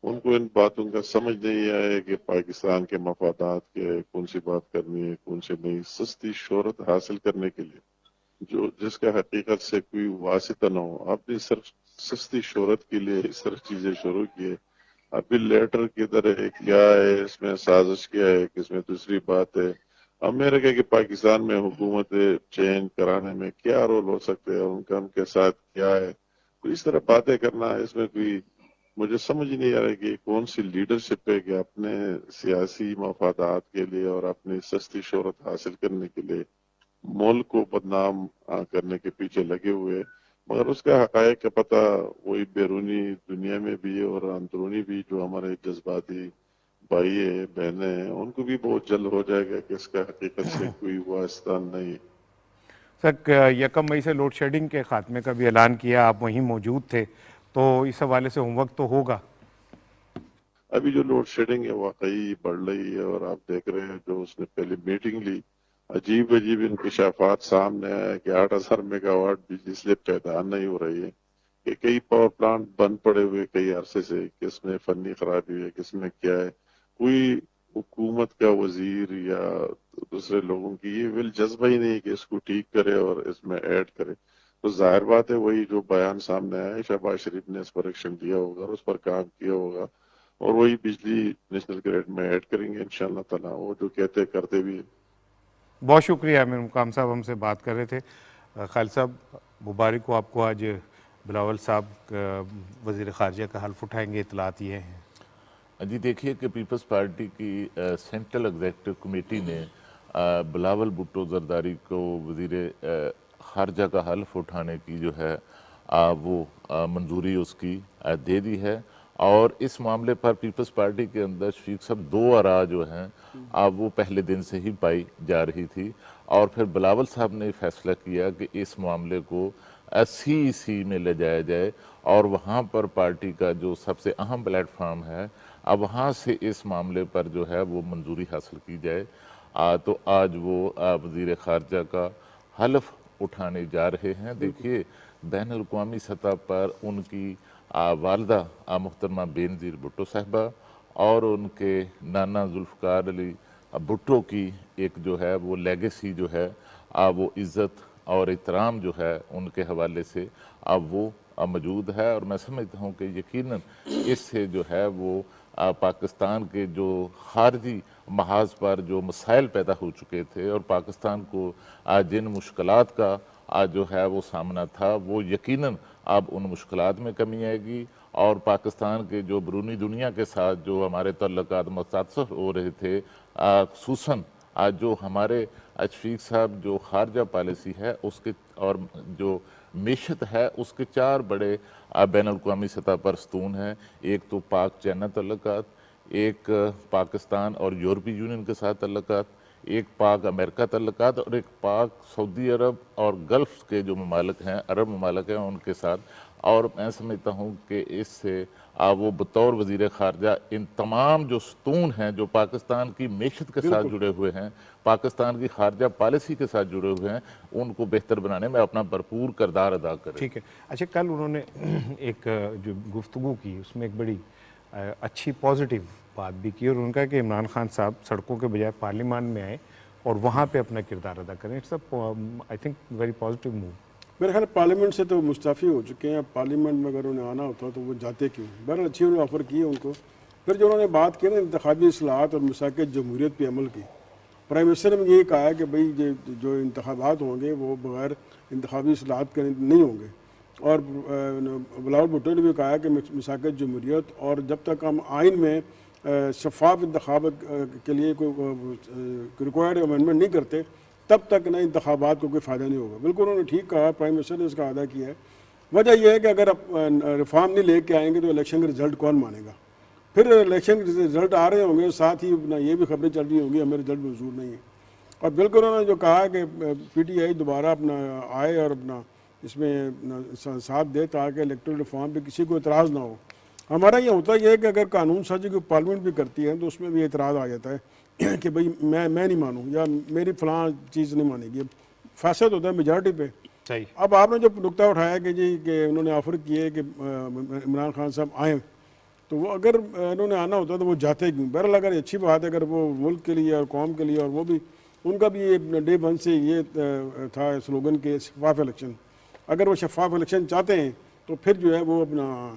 ان کو ان باتوں کا سمجھ نہیں آیا کہ پاکستان کے مفادات کے کون سی بات کرنی ہے کون سی نہیں، سستی شہرت حاصل کرنے کے لیے جس کا حقیقت سے کوئی واسطہ نہ ہو، آپ نے صرف سستی شہرت کے لیے اس طرح چیزیں شروع کی ہے۔ ابھی لیٹر کدھر ہے، کیا ہے اس میں، سازش کیا ہے، کس میں دوسری بات ہے۔ امریکہ کے پاکستان میں حکومت چینج کرانے میں کیا رول ہو سکتے ہیں، ان کا ان کے ساتھ کیا ہے، تو اس طرح باتیں کرنا اس میں کوئی مجھے سمجھ نہیں آ رہا کہ کون سی لیڈرشپ ہے کہ اپنے سیاسی مفادات کے لیے اور اپنی سستی شہرت حاصل کرنے کے لیے ملک کو بدنام کرنے کے پیچھے لگے ہوئے، مگر اس کا حقائق کا پتہ وہی بیرونی دنیا میں بھی اور اندرونی بھی جو ہمارے جذباتی بھائی ہیں بہنیں ہیں ان کو بھی بہت جلد ہو جائے گا کہ اس کا حقیقت سے کوئی واسطہ نہیں۔ سر، 1 مئی سے لوڈ شیڈنگ کے خاتمے کا بھی اعلان کیا، آپ وہیں موجود تھے، تو اس حوالے سے ہوم ورک تو ہوگا؟ ابھی جو لوڈ شیڈنگ ہے واقعی بڑھ رہی ہے، اور آپ دیکھ رہے ہیں جو اس نے پہلی میٹنگ لی، عجیب عجیب انکشافات سامنے آیا کہ 8,000 میگا واٹ بجلی اس لیے پیدا نہیں ہو رہی ہے کہ کئی پاور پلانٹ بند پڑے ہوئے کئی عرصے سے، کس میں فنی خرابی ہے، کس میں کیا ہے، کوئی حکومت کا وزیر یا دوسرے لوگوں کی یہ ول جذبہ ہی نہیں کہ اس کو ٹھیک کرے اور اس میں ایڈ کرے۔ تو ظاہر بات ہے وہی جو بیان سامنے آیا ہے، شہباز شریف نے اس پر ایکشن لیا ہوگا اور اس پر کام کیا ہوگا، اور وہی بجلی نیشنل گریڈ میں ایڈ کریں گے انشاءاللہ تعالیٰ، وہ جو کہتے کرتے بھی ہیں۔ بہت شکریہ امیر مقام صاحب، ہم سے بات کر رہے تھے۔ خالد صاحب، مبارک ہو آپ کو، آج بلاول صاحب وزیر خارجہ کا حلف اٹھائیں گے، اطلاعات یہ ہیں؟ جی دیکھیے کہ پیپلز پارٹی کی سینٹرل ایگزیکٹو کمیٹی نے بلاول بھٹو زرداری کو وزیر خارجہ کا حلف اٹھانے کی جو ہے وہ منظوری اس کی دے دی ہے، اور اس معاملے پر پیپلز پارٹی کے اندر شفیق صاحب 2 آراء جو ہیں وہ پہلے دن سے ہی پائی جا رہی تھی، اور پھر بلاول صاحب نے فیصلہ کیا کہ اس معاملے کو CEC میں لے جایا جائے، اور وہاں پر پارٹی کا جو سب سے اہم پلیٹ فارم ہے اب وہاں سے اس معاملے پر جو ہے وہ منظوری حاصل کی جائے۔ تو آج وہ وزیر خارجہ کا حلف اٹھانے جا رہے ہیں۔ دیکھیے بین الاقوامی سطح پر ان کی والدہ محترمہ بینظیر بھٹو صاحبہ اور ان کے نانا ذوالفقار علی بھٹو کی ایک جو ہے وہ لیگیسی جو ہے وہ عزت اور احترام جو ہے ان کے حوالے سے اب وہ موجود ہے، اور میں سمجھتا ہوں کہ یقیناً اس سے جو ہے وہ پاکستان کے جو خارجی محاذ پر جو مسائل پیدا ہو چکے تھے اور پاکستان کو جن مشکلات کا جو ہے وہ سامنا تھا، وہ یقیناً اب ان مشکلات میں کمی آئے گی، اور پاکستان کے جو بیرونی دنیا کے ساتھ جو ہمارے تعلقات متاثر ہو رہے تھے، خصوصاً جو ہمارے شفیق صاحب جو خارجہ پالیسی ہے اس کے اور جو معیشت ہے اس کے 4 بڑے بین الاقوامی سطح پر ستون ہیں۔ ایک تو پاک چائنا تعلقات، ایک پاکستان اور یورپی یونین کے ساتھ تعلقات، ایک پاک امریکہ تعلقات، اور ایک پاک سعودی عرب اور گلف کے جو ممالک ہیں، عرب ممالک ہیں، ان کے ساتھ۔ اور میں سمجھتا ہوں کہ اس سے وہ بطور وزیر خارجہ ان تمام جو ستون ہیں جو پاکستان کی معیشت کے ساتھ جڑے ہوئے ہیں، پاکستان کی خارجہ پالیسی کے ساتھ جڑے ہوئے ہیں، ان کو بہتر بنانے میں اپنا بھرپور کردار ادا کریں۔ ٹھیک ہے۔ اچھا، کل انہوں نے ایک جو گفتگو کی اس میں ایک بڑی اچھی پازیٹیو بات بھی کی، اور ان کا کہ عمران خان صاحب سڑکوں کے بجائے پارلیمان میں آئیں اور وہاں پہ اپنا کردار ادا کریں۔ It's I think very positive move. میرے خیال پارلیمنٹ سے تو مستعفی ہو چکے ہیں، پارلیمنٹ میں اگر انہیں آنا ہوتا تو وہ جاتے کیوں؟ بہرحال اچھی انہوں نے آفر کی ہے ان کو۔ پھر جو انہوں نے بات کی نا انتخابی اصلاحات اور مساکت جمہوریت پہ عمل کی، پرائم منسٹر نے یہ کہا ہے کہ بھئی جو انتخابات ہوں گے وہ بغیر انتخابی اصلاحات کے نہیں ہوں گے، اور بلاول بھٹو نے بھی کہا ہے کہ مساکت جمہوریت، اور جب تک ہم آئین میں شفاف انتخابات کے لیے کوئی ریکوائرڈ امینڈمنٹ نہیں کرتے تب تک نہ انتخابات کو کوئی فائدہ نہیں ہوگا۔ بالکل انہوں نے ٹھیک کہا، پرائم منسٹر نے اس کا ادا کیا ہے۔ وجہ یہ ہے کہ اگر آپ ریفارم نہیں لے کے آئیں گے تو الیکشن کا رزلٹ کون مانے گا؟ پھر الیکشن کے رزلٹ آ رہے ہوں گے، ساتھ ہی اپنا یہ بھی خبریں چل رہی ہوں گی ہمیں رزلٹ منظور نہیں ہے۔ اور بالکل انہوں نے جو کہا کہ PTI دوبارہ اپنا آئے اور اپنا اس میں ساتھ دے تاکہ الیکٹرل ریفارم پہ کسی کو اعتراض نہ ہو۔ ہمارا یہ ہوتا یہ ہے کہ اگر قانون سازی کو پارلیمنٹ بھی کرتی ہے تو اس میں بھی اعتراض آ جاتا ہے کہ بھئی میں نہیں مانوں یا میری فلاں چیز نہیں مانے گی، فیصلہ تو ہوتا ہے میجارٹی پہ۔ صحیح۔ اب آپ نے جو نقطہ اٹھایا کہ جی کہ انہوں نے آفر کیے کہ عمران خان صاحب آئیں، تو وہ اگر انہوں نے آنا ہوتا تو وہ جاتے کیوں؟ بہرحال اگر اچھی بات ہے، اگر وہ ملک کے لیے اور قوم کے لیے، اور وہ بھی ان کا بھی یہ ڈے 1 سے یہ تھا سلوگن کے شفاف الیکشن، اگر وہ شفاف الیکشن چاہتے ہیں تو پھر جو ہے وہ اپنا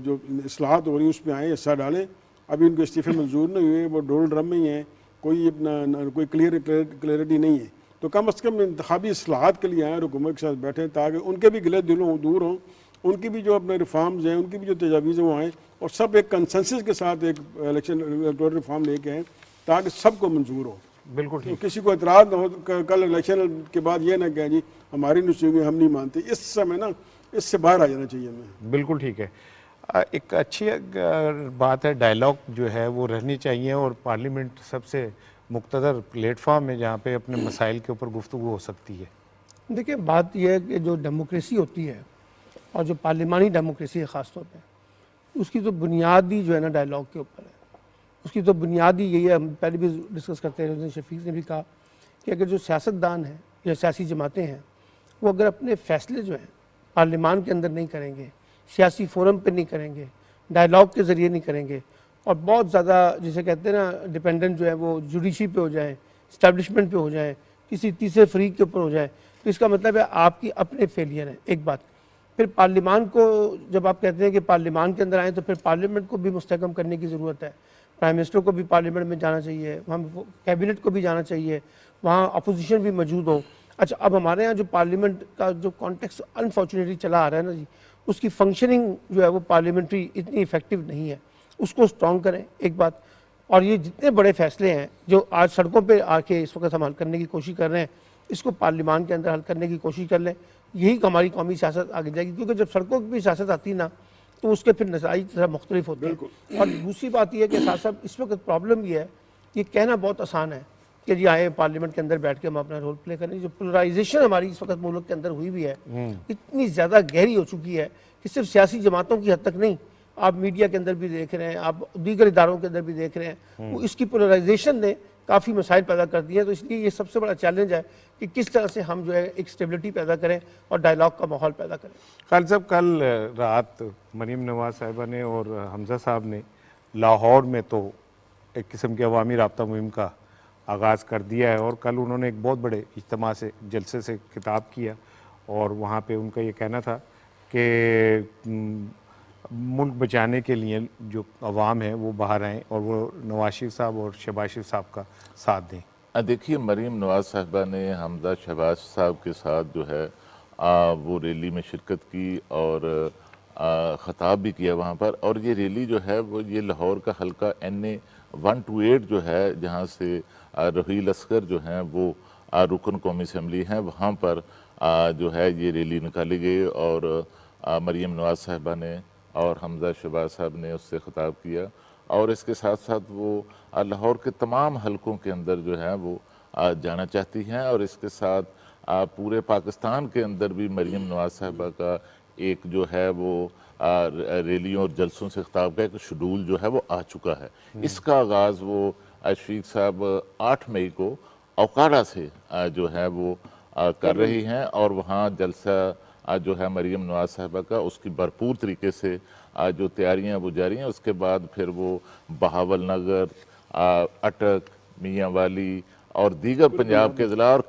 جو اصلاحات ہو رہی اس میں آئیں، حصہ ڈالیں۔ ابھی ان کے استعفے منظور نہیں ہوئے، وہ ڈول ڈرم میں ہی ہیں، کوئی اپنا کوئی کلیئرٹی نہیں ہے، تو کم از کم انتخابی اصلاحات کے لیے آئیں اور حکومت کے ساتھ بیٹھیں تاکہ ان کے بھی گلے دلوں دور ہوں ان کی بھی جو اپنے ریفارمز ہیں، ان کی بھی جو تجاویز ہیں وہ آئیں اور سب ایک کنسنسس کے ساتھ ایک الیکٹورل ریفارم لے کے آئیں تاکہ سب کو منظور ہو، بالکل ٹھیک. کسی کو اعتراض نہ ہو. کل الیکشن کے بعد یہ نہ کہیں جی ہماری نہیں، ہم نہیں مانتے. اس سمے نا اس سے باہر آ جانا چاہیے ہمیں. بالکل ٹھیک ہے. ایک اچھی بات ہے، ڈائلاگ جو ہے وہ رہنی چاہیے، اور پارلیمنٹ سب سے مقتدر پلیٹ فارم ہے جہاں پہ اپنے مسائل کے اوپر گفتگو ہو سکتی ہے. دیکھیں بات یہ ہے کہ جو ڈیموکریسی ہوتی ہے اور جو پارلیمانی ڈیموکریسی ہے خاص طور پہ، اس کی تو بنیادی جو ہے نا ڈائلاگ کے اوپر ہے. اس کی تو بنیادی یہی ہے، ہم پہلے بھی ڈسکس کرتے ہیں، شفیق نے بھی کہا کہ اگر جو سیاستدان ہیں یا سیاسی جماعتیں ہیں وہ اگر اپنے فیصلے جو ہیں پارلیمان کے اندر نہیں کریں گے، سیاسی فورم پہ نہیں کریں گے، ڈائلاگ کے ذریعے نہیں کریں گے، اور بہت زیادہ جسے کہتے ہیں نا ڈیپینڈنٹ جو ہے وہ جوڈیشری پہ ہو جائیں، اسٹیبلشمنٹ پہ ہو جائیں، کسی تیسرے فریق کے اوپر ہو جائے، تو اس کا مطلب ہے آپ کی اپنے فیلئر ہے. ایک بات. پھر پارلیمان کو جب آپ کہتے ہیں کہ پارلیمان کے اندر آئیں تو پھر پارلیمنٹ کو بھی مستحکم کرنے کی ضرورت ہے. پرائم منسٹر کو بھی پارلیمنٹ میں جانا چاہیے، وہاں کیبنٹ کو بھی جانا چاہیے، وہاں اپوزیشن بھی موجود ہو. اچھا اب ہمارے ہاں جو پارلیمنٹ کا جو کانٹیکس انفارچونیٹلی چلا آ رہا ہے نا جی، اس کی فنکشننگ جو ہے وہ پارلیمنٹری اتنی ایفیکٹو نہیں ہے. اس کو اسٹرانگ کریں ایک بات. اور یہ جتنے بڑے فیصلے ہیں جو آج سڑکوں پہ آ کے اس وقت ہم حل کرنے کی کوشش کر رہے ہیں، اس کو پارلیمان کے اندر حل کرنے کی کوشش کر لیں. یہی ہماری قومی سیاست آگے جائے گی، کیونکہ جب سڑکوں کی بھی سیاست آتی نا تو اس کے پھر نتائج مختلف ہوتے ہیں. اور دوسری بات یہ ہے کہ صاحب صاحب اس وقت پرابلم یہ ہے، یہ کہنا بہت آسان ہے کہ جی آئے پارلیمنٹ کے اندر بیٹھ کے ہم اپنا رول پلے کریں. جو پولرائزیشن ہماری اس وقت ملک کے اندر ہوئی بھی ہے اتنی زیادہ گہری ہو چکی ہے کہ صرف سیاسی جماعتوں کی حد تک نہیں، آپ میڈیا کے اندر بھی دیکھ رہے ہیں، آپ دیگر اداروں کے اندر بھی دیکھ رہے ہیں، وہ اس کی پولرائزیشن نے کافی مسائل پیدا کر دیے ہیں. تو اس لیے یہ سب سے بڑا چیلنج ہے کہ کس طرح سے ہم جو ہے ایک اسٹیبلٹی پیدا کریں اور ڈائلاگ کا ماحول پیدا کریں. خالد صاحب، کل رات مریم نواز صاحبہ نے اور حمزہ صاحب نے لاہور میں تو ایک قسم کی عوامی رابطہ مہم کا آغاز کر دیا ہے، اور کل انہوں نے ایک بہت بڑے اجتماع سے جلسے سے خطاب کیا، اور وہاں پہ ان کا یہ کہنا تھا کہ ملک بچانے کے لیے جو عوام ہے وہ باہر آئیں اور وہ نواز شریف صاحب اور شہباز شریف صاحب کا ساتھ دیں. دیکھیے، مریم نواز صاحبہ نے حمزہ شہباز صاحب کے ساتھ جو ہے وہ ریلی میں شرکت کی اور خطاب بھی کیا وہاں پر. اور یہ ریلی جو ہے وہ یہ لاہور کا حلقہ NA 128 جو ہے، جہاں سے رحیل اصغر جو ہیں وہ رکن قومی اسمبلی ہیں، وہاں پر جو ہے یہ ریلی نکالی گئی، اور مریم نواز صاحبہ نے اور حمزہ شہباز صاحب نے اس سے خطاب کیا. اور اس کے ساتھ ساتھ وہ لاہور کے تمام حلقوں کے اندر جو ہے وہ جانا چاہتی ہیں، اور اس کے ساتھ پورے پاکستان کے اندر بھی مریم نواز صاحبہ کا ایک جو ہے وہ ریلیوں اور جلسوں سے خطاب کا ایک شیڈول جو ہے وہ آ چکا ہے. اس کا آغاز وہ شفیق صاحب 8 مئی کو اوکاڑا سے جو ہے وہ کر رہی ہیں، اور وہاں جلسہ جو ہے مریم نواز صاحبہ کا اس کی بھرپور طریقے سے جو تیاریاں وہ جاری ہیں. اس کے بعد پھر وہ بہاول نگر، اٹک، میاں والی اور دیگر پنجاب کے اضلاع اور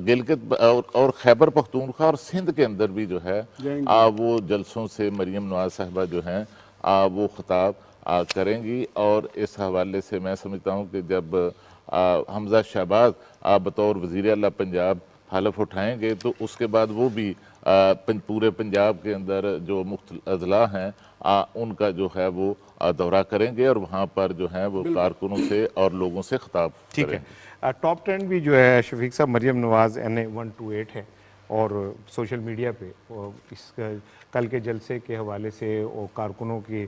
گلگت اور خیبر پختونخوا اور سندھ کے اندر بھی جو ہے وہ جلسوں سے مریم نواز صاحبہ جو ہیں وہ خطاب کریں گی. اور اس حوالے سے میں سمجھتا ہوں کہ جب حمزہ شہباز بطور وزیر اعلیٰ پنجاب حلف اٹھائیں گے تو اس کے بعد وہ بھی پورے پنجاب کے اندر جو مختلف اضلاع ہیں ان کا جو ہے وہ دورہ کریں گے، اور وہاں پر جو ہے وہ کارکنوں سے اور لوگوں سے خطاب کریں گے. ٹھیک ہے. ٹاپ 10 بھی جو ہے شفیق صاحب مریم نواز NA 128 ہے، اور سوشل میڈیا پہ اس کل کے جلسے کے حوالے سے اور کارکنوں کی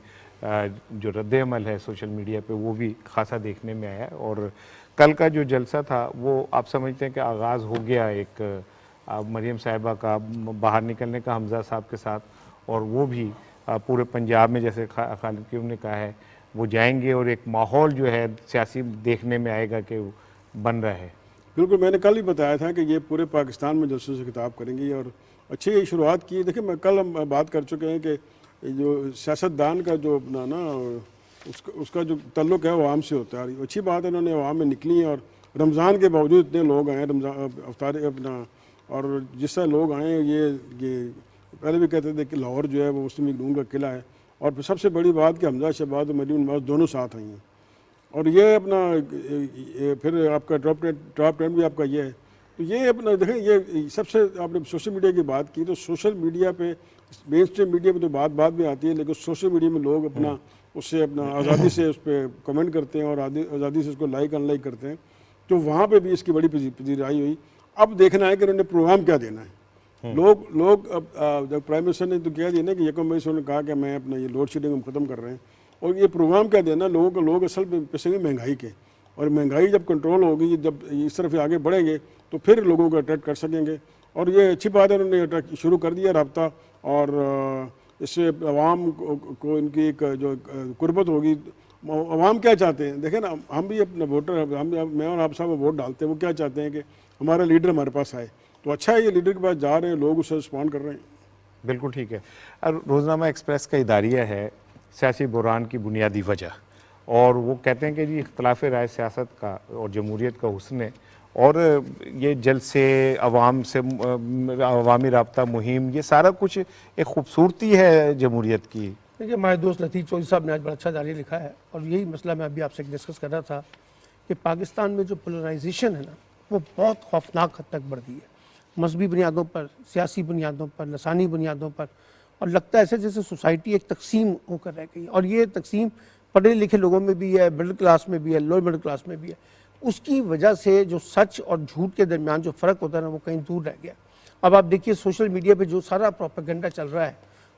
جو رد عمل ہے سوشل میڈیا پہ وہ بھی خاصا دیکھنے میں آیا. اور کل کا جو جلسہ تھا وہ آپ سمجھتے ہیں کہ آغاز ہو گیا ایک مریم صاحبہ کا باہر نکلنے کا حمزہ صاحب کے ساتھ، اور وہ بھی پورے پنجاب میں جیسے خالد کیوم نے کہا ہے وہ جائیں گے، اور ایک ماحول جو ہے سیاسی دیکھنے میں آئے گا کہ بن رہا ہے. بالکل، میں نے کل ہی بتایا تھا کہ یہ پورے پاکستان میں جلسوں سے خطاب کریں گی اور اچھی شروعات کی. دیکھیں میں کل ہم بات کر چکے ہیں کہ جو سیاستدان کا جو اپنا نا اس کا جو تعلق ہے وہ عوام سے ہوتا ہے. اچھی بات ہے انہوں نے عوام میں نکلی ہیں، اور رمضان کے باوجود اتنے لوگ آئے رمضان افطار اپنا، اور جس طرح لوگ آئے یہ پہلے بھی کہتے تھے کہ لاہور جو ہے وہ مسلم لیگ نون کا قلعہ ہے. اور سب سے بڑی بات کہ حمزہ شہباز اور مریم نواز دونوں ساتھ آئی ہیں. اور یہ اپنا پھر آپ کا ٹاپ 10 بھی آپ کا یہ ہے تو یہ اپنا دیکھیں یہ سب سے آپ نے سوشل میڈیا کی بات کی تو سوشل میڈیا پہ مین اسٹریم میڈیا پہ تو بات میں آتی ہے لیکن سوشل میڈیا میں لوگ اپنا اس سے اپنا آزادی سے اس پہ کمنٹ کرتے ہیں اور آزادی سے اس کو لائک ان لائک کرتے ہیں. تو وہاں پہ بھی اس کی بڑی پذیرائی ہوئی. اب دیکھنا ہے کہ انہوں نے پروگرام کیا دینا ہے. لوگ اب جب پرائم منسٹر نے تو کہہ دیا نا کہ 1 مئی سے انہوں نے کہا کہ میں اپنا یہ لوڈ شیڈنگ ہم ختم کر رہے ہیں اور یہ پروگرام کیا دینا لوگ اصل میں پیسے میں مہنگائی کے اور مہنگائی جب کنٹرول ہوگی جب اس طرف آگے بڑھیں گے تو پھر لوگوں کو اٹریکٹ کر سکیں گے. اور یہ اچھی بات ہے انہوں نے شروع کر دیا رابطہ اور اس سے عوام کو ان کی ایک جو قربت ہوگی. عوام کیا چاہتے ہیں دیکھیں نا ہم بھی اپنا ووٹر میں اور آپ صاحب ووٹ ڈالتے ہیں وہ کیا چاہتے ہیں کہ ہمارا لیڈر ہمارے پاس آئے. تو اچھا ہے یہ لیڈر کے پاس جا رہے ہیں لوگ اسے رسپونڈ کر رہے ہیں. بالکل ٹھیک ہے. اور روزنامہ ایکسپریس کا اداریہ ہے سیاسی بحران کی بنیادی وجہ اور وہ کہتے ہیں کہ جی اختلاف رائے سیاست کا اور جمہوریت کا حسن ہے اور یہ جلسے عوامی رابطہ مہم یہ سارا کچھ ایک خوبصورتی ہے جمہوریت کی. دیکھیے ہمارے دوست لطیف چودھری صاحب نے آج بڑا اچھا اداریہ لکھا ہے اور یہی مسئلہ میں ابھی آپ سے ڈسکس کر رہا تھا کہ پاکستان میں جو پولرائزیشن ہے نا وہ بہت خوفناک حد تک بڑھ گئی ہے مذہبی بنیادوں پر, سیاسی بنیادوں پر, لسانی بنیادوں پر اور لگتا ہے ایسے جیسے سوسائٹی ایک تقسیم ہو کر رہ گئی اور یہ تقسیم پڑھے لکھے لوگوں میں بھی ہے, مڈل کلاس میں بھی ہے, لوور مڈل کلاس میں بھی ہے. اس کی وجہ سے جو سچ اور جھوٹ کے درمیان جو فرق ہوتا ہے نا وہ کہیں دور رہ گیا. اب آپ دیکھیے سوشل میڈیا پہ جو سارا پروپیگنڈا چل رہا ہے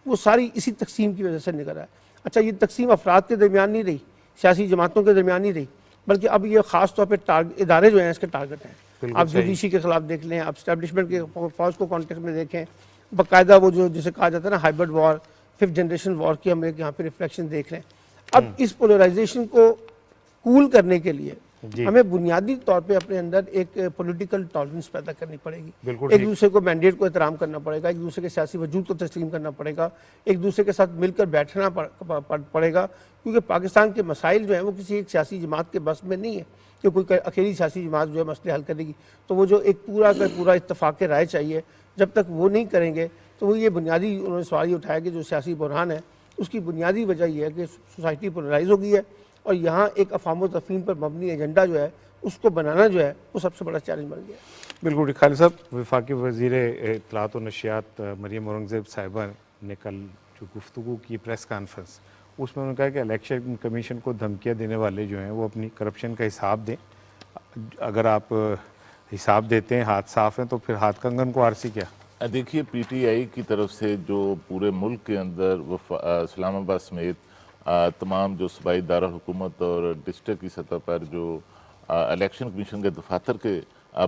وہ ساری اسی تقسیم کی وجہ سے نکل رہا ہے. اچھا یہ تقسیم افراد کے درمیان نہیں رہی, سیاسی جماعتوں کے درمیان نہیں رہی, بلکہ اب یہ خاص طور پہ ادارے جو ہیں اس کے ٹارگٹ ہیں. آپ جوڈیشی کے خلاف دیکھ لیں, آپ اسٹیبلشمنٹ کے فوج کو کانٹیکٹ میں دیکھیں, باقاعدہ وہ جو جسے کہا جاتا ہے نا ہائبرڈ وار, 5th جنریشن وار کی ہم ایک یہاں پہ ریفلیکشن دیکھ لیں. اب اس پولرائزیشن کو کول کرنے کے لیے ہمیں بنیادی طور پہ اپنے اندر ایک پولیٹیکل ٹالرنس پیدا کرنی پڑے گی. ایک دوسرے کو مینڈیٹ کو احترام کرنا پڑے گا, ایک دوسرے کے سیاسی وجود کو تسلیم کرنا پڑے گا, ایک دوسرے کے ساتھ مل کر بیٹھنا پڑے گا, کیونکہ پاکستان کے مسائل جو ہیں وہ کسی ایک سیاسی جماعت کے بس میں نہیں ہے کہ کوئی اکیلی سیاسی جماعت جو ہے مسئلے حل کرے گی. تو وہ جو ایک پورا کا پورا اتفاق رائے چاہیے, جب تک وہ نہیں کریں گے تو وہ یہ بنیادی انہوں نے سوال یہ اٹھایا کہ جو سیاسی بحران ہے اس کی بنیادی وجہ یہ ہے کہ سوسائٹی پولرائز ہو گئی ہے اور یہاں ایک افہام و تفہیم پر مبنی ایجنڈا جو ہے اس کو بنانا جو ہے وہ سب سے بڑا چیلنج بن گیا ہے. بالکل خالد صاحب, وفاقی وزیر اطلاعات و نشریات مریم اورنگزیب صاحبہ نے کل جو گفتگو کی پریس کانفرنس اس میں انہوں نے کہا کہ الیکشن کمیشن کو دھمکیاں دینے والے جو ہیں وہ اپنی کرپشن کا حساب دیں. اگر آپ حساب دیتے ہیں ہاتھ صاف ہیں تو پھر ہاتھ کنگن کو آرسی کیا. دیکھیے پی ٹی آئی کی طرف سے جو پورے ملک کے اندر اسلام آباد سمیت تمام جو صوبائی دارالحکومت اور ڈسٹرکٹ کی سطح پر جو الیکشن کمیشن کے دفاتر کے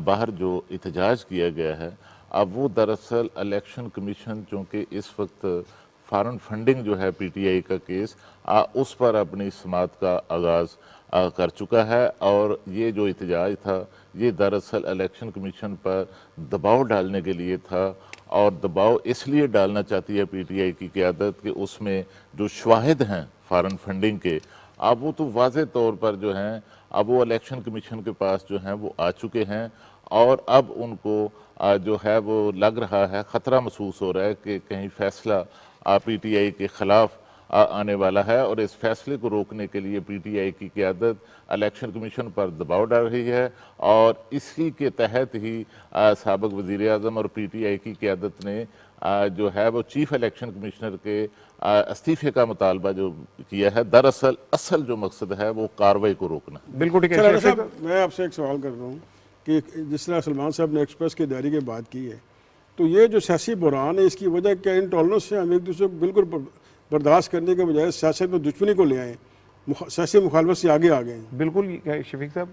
باہر جو احتجاج کیا گیا ہے, اب وہ دراصل الیکشن کمیشن چونکہ اس وقت فارن فنڈنگ جو ہے پی ٹی آئی کا کیس اس پر اپنی سماعت کا آغاز کر چکا ہے اور یہ جو احتجاج تھا یہ دراصل الیکشن کمیشن پر دباؤ ڈالنے کے لیے تھا اور دباؤ اس لیے ڈالنا چاہتی ہے پی ٹی آئی کی قیادت کہ اس میں جو شواہد ہیں فارن فنڈنگ کے اب وہ تو واضح طور پر جو ہیں اب وہ الیکشن کمیشن کے پاس جو ہیں وہ آ چکے ہیں اور اب ان کو جو ہے وہ لگ رہا ہے, خطرہ محسوس ہو رہا ہے کہ کہیں فیصلہ پی ٹی آئی کے خلاف آنے والا ہے اور اس فیصلے کو روکنے کے لیے پی ٹی آئی کی قیادت الیکشن کمیشن پر دباؤ ڈال رہی ہے اور اسی کے تحت ہی سابق وزیر اعظم اور پی ٹی آئی کی قیادت نے جو ہے وہ چیف الیکشن کمشنر کے استعفے کا مطالبہ جو کیا ہے. دراصل اصل جو مقصد ہے وہ کارروائی کو روکنا. بالکل ٹھیک ہے. میں آپ سے ایک سوال کر رہا ہوں کہ جس طرح سلمان صاحب نے ایکسپریس کے دائرے کی بات کی ہے تو یہ جو سیاسی بحران ہے اس کی وجہ کیا انٹالرنس سے ہم ایک دوسرے کو بالکل برداشت کرنے کے بجائے سیاست میں دشمنی کو لے آئے, سیاسی مخالفت سے آگے آ گئے ہیں. بالکل شفیق صاحب,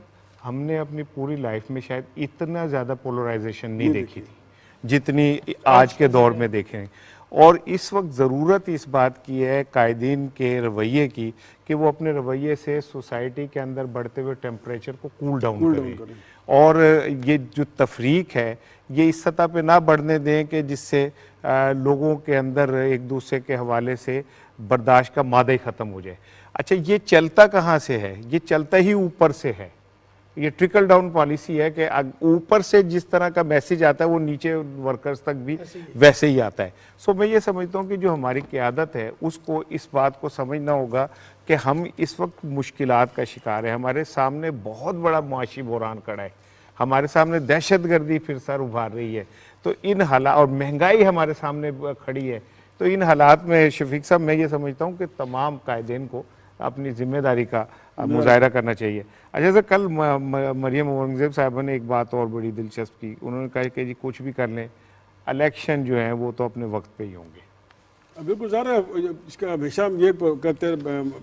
ہم نے اپنی پوری لائف میں شاید اتنا زیادہ پولرائزیشن نہیں دیکھی تھی جتنی آج کے دور میں دیکھیں اور اس وقت ضرورت اس بات کی ہے قائدین کے رویے کی کہ وہ اپنے رویے سے سوسائٹی کے اندر بڑھتے ہوئے ٹیمپریچر کو کول ڈاؤن کریں اور یہ جو تفریق ہے یہ اس سطح پہ نہ بڑھنے دیں کہ جس سے لوگوں کے اندر ایک دوسرے کے حوالے سے برداشت کا مادہ ہی ختم ہو جائے. اچھا یہ چلتا کہاں سے ہے؟ یہ چلتا ہی اوپر سے ہے. یہ ٹرکل ڈاؤن پالیسی ہے کہ اوپر سے جس طرح کا میسیج آتا ہے وہ نیچے ورکرز تک بھی ویسے ہی آتا ہے. سو میں یہ سمجھتا ہوں کہ جو ہماری قیادت ہے اس کو اس بات کو سمجھنا ہوگا کہ ہم اس وقت مشکلات کا شکار ہیں. ہمارے سامنے بہت بڑا معاشی بحران کھڑا ہے. ہمارے سامنے دہشت گردی پھر سر ابھار رہی ہے، تو ان حالات اور مہنگائی ہمارے سامنے کھڑی ہے، تو ان حالات میں شفیق صاحب میں یہ سمجھتا ہوں کہ تمام قائدین کو اپنی ذمہ داری کا مظاہرہ کرنا چاہیے۔ اچھا سر، کل مریم اورنگزیب صاحبہ نے ایک بات اور بڑی دلچسپ کی، انہوں نے کہا کہ جی کچھ بھی کر لیں، الیکشن جو ہیں وہ تو اپنے وقت پہ ہی ہوں گے۔ بالکل ظاہر ہے، اس کا ہمیشہ ہم یہ کرتے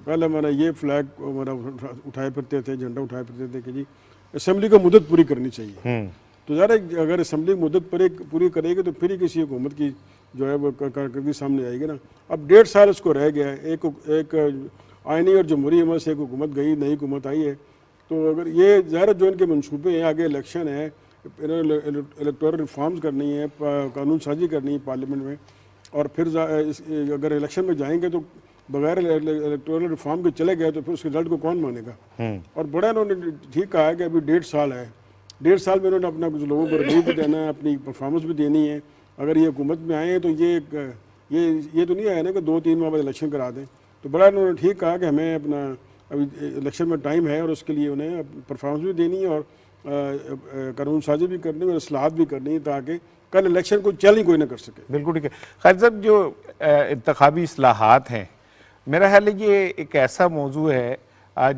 پہلے ہمارا یہ فلیگ ہمارا اٹھائے پھرتے تھے، جھنڈا اٹھائے پھرتے تھے کہ جی اسمبلی کو مدت پوری کرنی چاہیے۔ تو ظاہر ہے اگر اسمبلی مدت پوری کرے گی تو پھر ہی کسی حکومت کی جو ہے وہ کارکردگی سامنے آئے گی نا۔ اب 1.5 سال اس کو رہ گیا ہے، ایک آئینی اور جمہوری عمل سے ایک حکومت گئی، نئی حکومت آئی ہے، تو اگر یہ ظاہر جو ان کے منصوبے ہیں، آگے الیکشن ہے، الیکٹورل ریفارمز کرنی ہے، قانون سازی کرنی ہے پارلیمنٹ میں، اور پھر اگر الیکشن میں جائیں گے تو بغیر الیکٹورل ریفارم کے چلے گئے تو پھر اس کے رزلٹ کو کون مانے گا؟ اور بڑا انہوں نے ٹھیک کہا ہے کہ ابھی 1.5 سال ہے، 1.5 سال میں انہوں نے اپنا کچھ لوگوں کو ریویو بھی دینا ہے، اپنی پرفارمنس بھی دینی ہے۔ اگر یہ حکومت میں آئے ہیں تو یہ تو نہیں آیا نا کہ 2-3 ماہ بعد الیکشن کرا دیں، تو بڑا انہوں نے ٹھیک کہا کہ ہمیں اپنا ابھی الیکشن میں ٹائم ہے اور اس کے لیے انہیں پرفارمنس بھی دینی ہے اور قانون سازی بھی کرنی ہے اور اصلاحات بھی کرنی ہے تاکہ کل الیکشن کو چیلنج کوئی نہ کر سکے۔ بالکل ٹھیک ہے۔ خالد صاحب، جو انتخابی اصلاحات ہیں، میرا خیال ہے یہ ایک ایسا موضوع ہے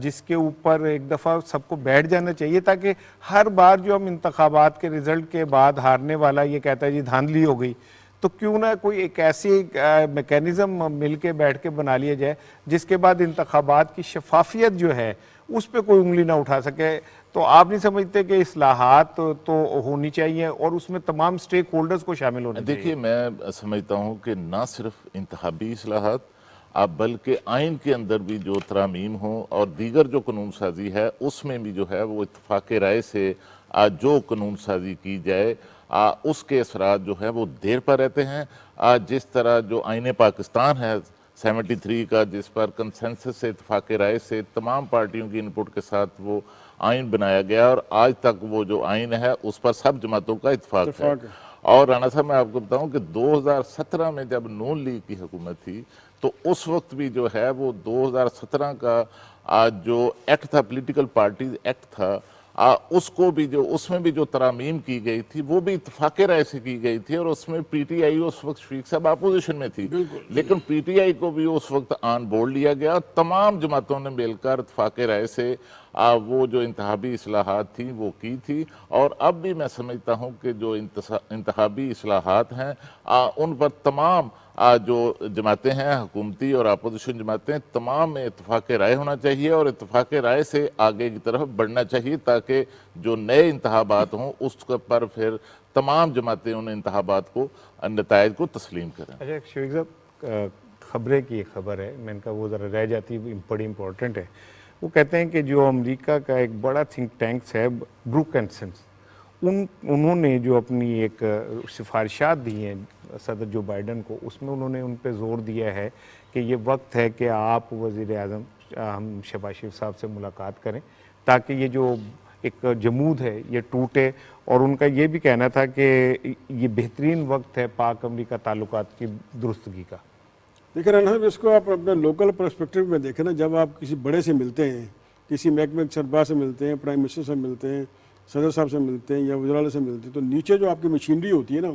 جس کے اوپر ایک دفعہ سب کو بیٹھ جانا چاہیے، تاکہ ہر بار جو ہم انتخابات کے رزلٹ کے بعد ہارنے والا یہ کہتا ہے جی دھاندلی ہو گئی، تو کیوں نہ کوئی ایک ایسی میکینزم مل کے بیٹھ کے بنا لیا جائے جس کے بعد انتخابات کی شفافیت جو ہے اس پہ کوئی انگلی نہ اٹھا سکے۔ تو آپ نہیں سمجھتے کہ اصلاحات تو ہونی چاہیے اور اس میں تمام سٹیک ہولڈرز کو شامل ہونا چاہیے؟ دیکھیے، میں سمجھتا ہوں کہ نہ صرف انتخابی اصلاحات بلکہ آئین کے اندر بھی جو ترامیم ہوں اور دیگر جو قانون سازی ہے اس میں بھی جو ہے وہ اتفاق رائے سے جو قانون سازی کی جائے اس کے اثرات جو ہے وہ دیر پر رہتے ہیں۔ جس طرح جو آئین پاکستان ہے 73 کا، جس پر کنسنسس سے اتفاق رائے سے تمام پارٹیوں کی انپٹ کے ساتھ وہ آئین بنایا گیا، اور آج تک وہ جو آئین ہے اس پر سب جماعتوں کا اتفاق ہے۔ اور رانا صاحب، میں آپ کو بتاؤں کہ 2017 میں جب نون لیگ کی حکومت تھی تو اس وقت بھی جو ہے وہ 2017 کا جو ایکٹ تھا، پولیٹیکل پارٹیز ایکٹ تھا، اس میں بھی جو ترامیم کی گئی تھی وہ بھی اتفاق رائے سے کی گئی تھی، اور اس میں پی ٹی آئی اس وقت شفیق صاحب اپوزیشن میں تھی، لیکن پی ٹی آئی کو بھی اس وقت آن بورڈ لیا گیا، تمام جماعتوں نے مل کر اتفاق رائے سے وہ جو انتخابی اصلاحات تھیں وہ کی تھی۔ اور اب بھی میں سمجھتا ہوں کہ جو انتخابی اصلاحات ہیں ان پر تمام جو جماعتیں ہیں، حکومتی اور اپوزیشن جماعتیں، تمام میں اتفاق رائے ہونا چاہیے اور اتفاق رائے سے آگے کی طرف بڑھنا چاہیے، تاکہ جو نئے انتخابات ہوں اس پر پھر تمام جماعتیں ان انتخابات کو نتائج کو تسلیم کریں۔ اچھا شفیق صاحب، خبریں کی ایک خبر ہے، میں نے کہا وہ ذرا رہ جاتی بڑی امپورٹنٹ ہے۔ وہ کہتے ہیں کہ جو امریکہ کا ایک بڑا تھنک ٹینکس ہے بروک اینڈ سنس، انہوں نے جو اپنی ایک سفارشات دی ہیں صدر جو بائیڈن کو، اس میں انہوں نے ان پہ زور دیا ہے کہ یہ وقت ہے کہ آپ وزیر اعظم شہباز شریف صاحب سے ملاقات کریں تاکہ یہ جو ایک جمود ہے یہ ٹوٹے، اور ان کا یہ بھی کہنا تھا کہ یہ بہترین وقت ہے پاک امریکہ تعلقات کی درستگی کا۔ دیکھیں رانا صاحب، اس کو آپ اپنے لوکل پرسپیکٹیو میں دیکھیں نا، جب آپ کسی بڑے سے ملتے ہیں، کسی محکمے کے سربراہ سے ملتے ہیں، پرائم منسٹر سے ملتے ہیں، صدر صاحب سے ملتے ہیں یا وزراء سے ملتے ہیں، تو نیچے جو آپ کی مشینری ہوتی ہے نا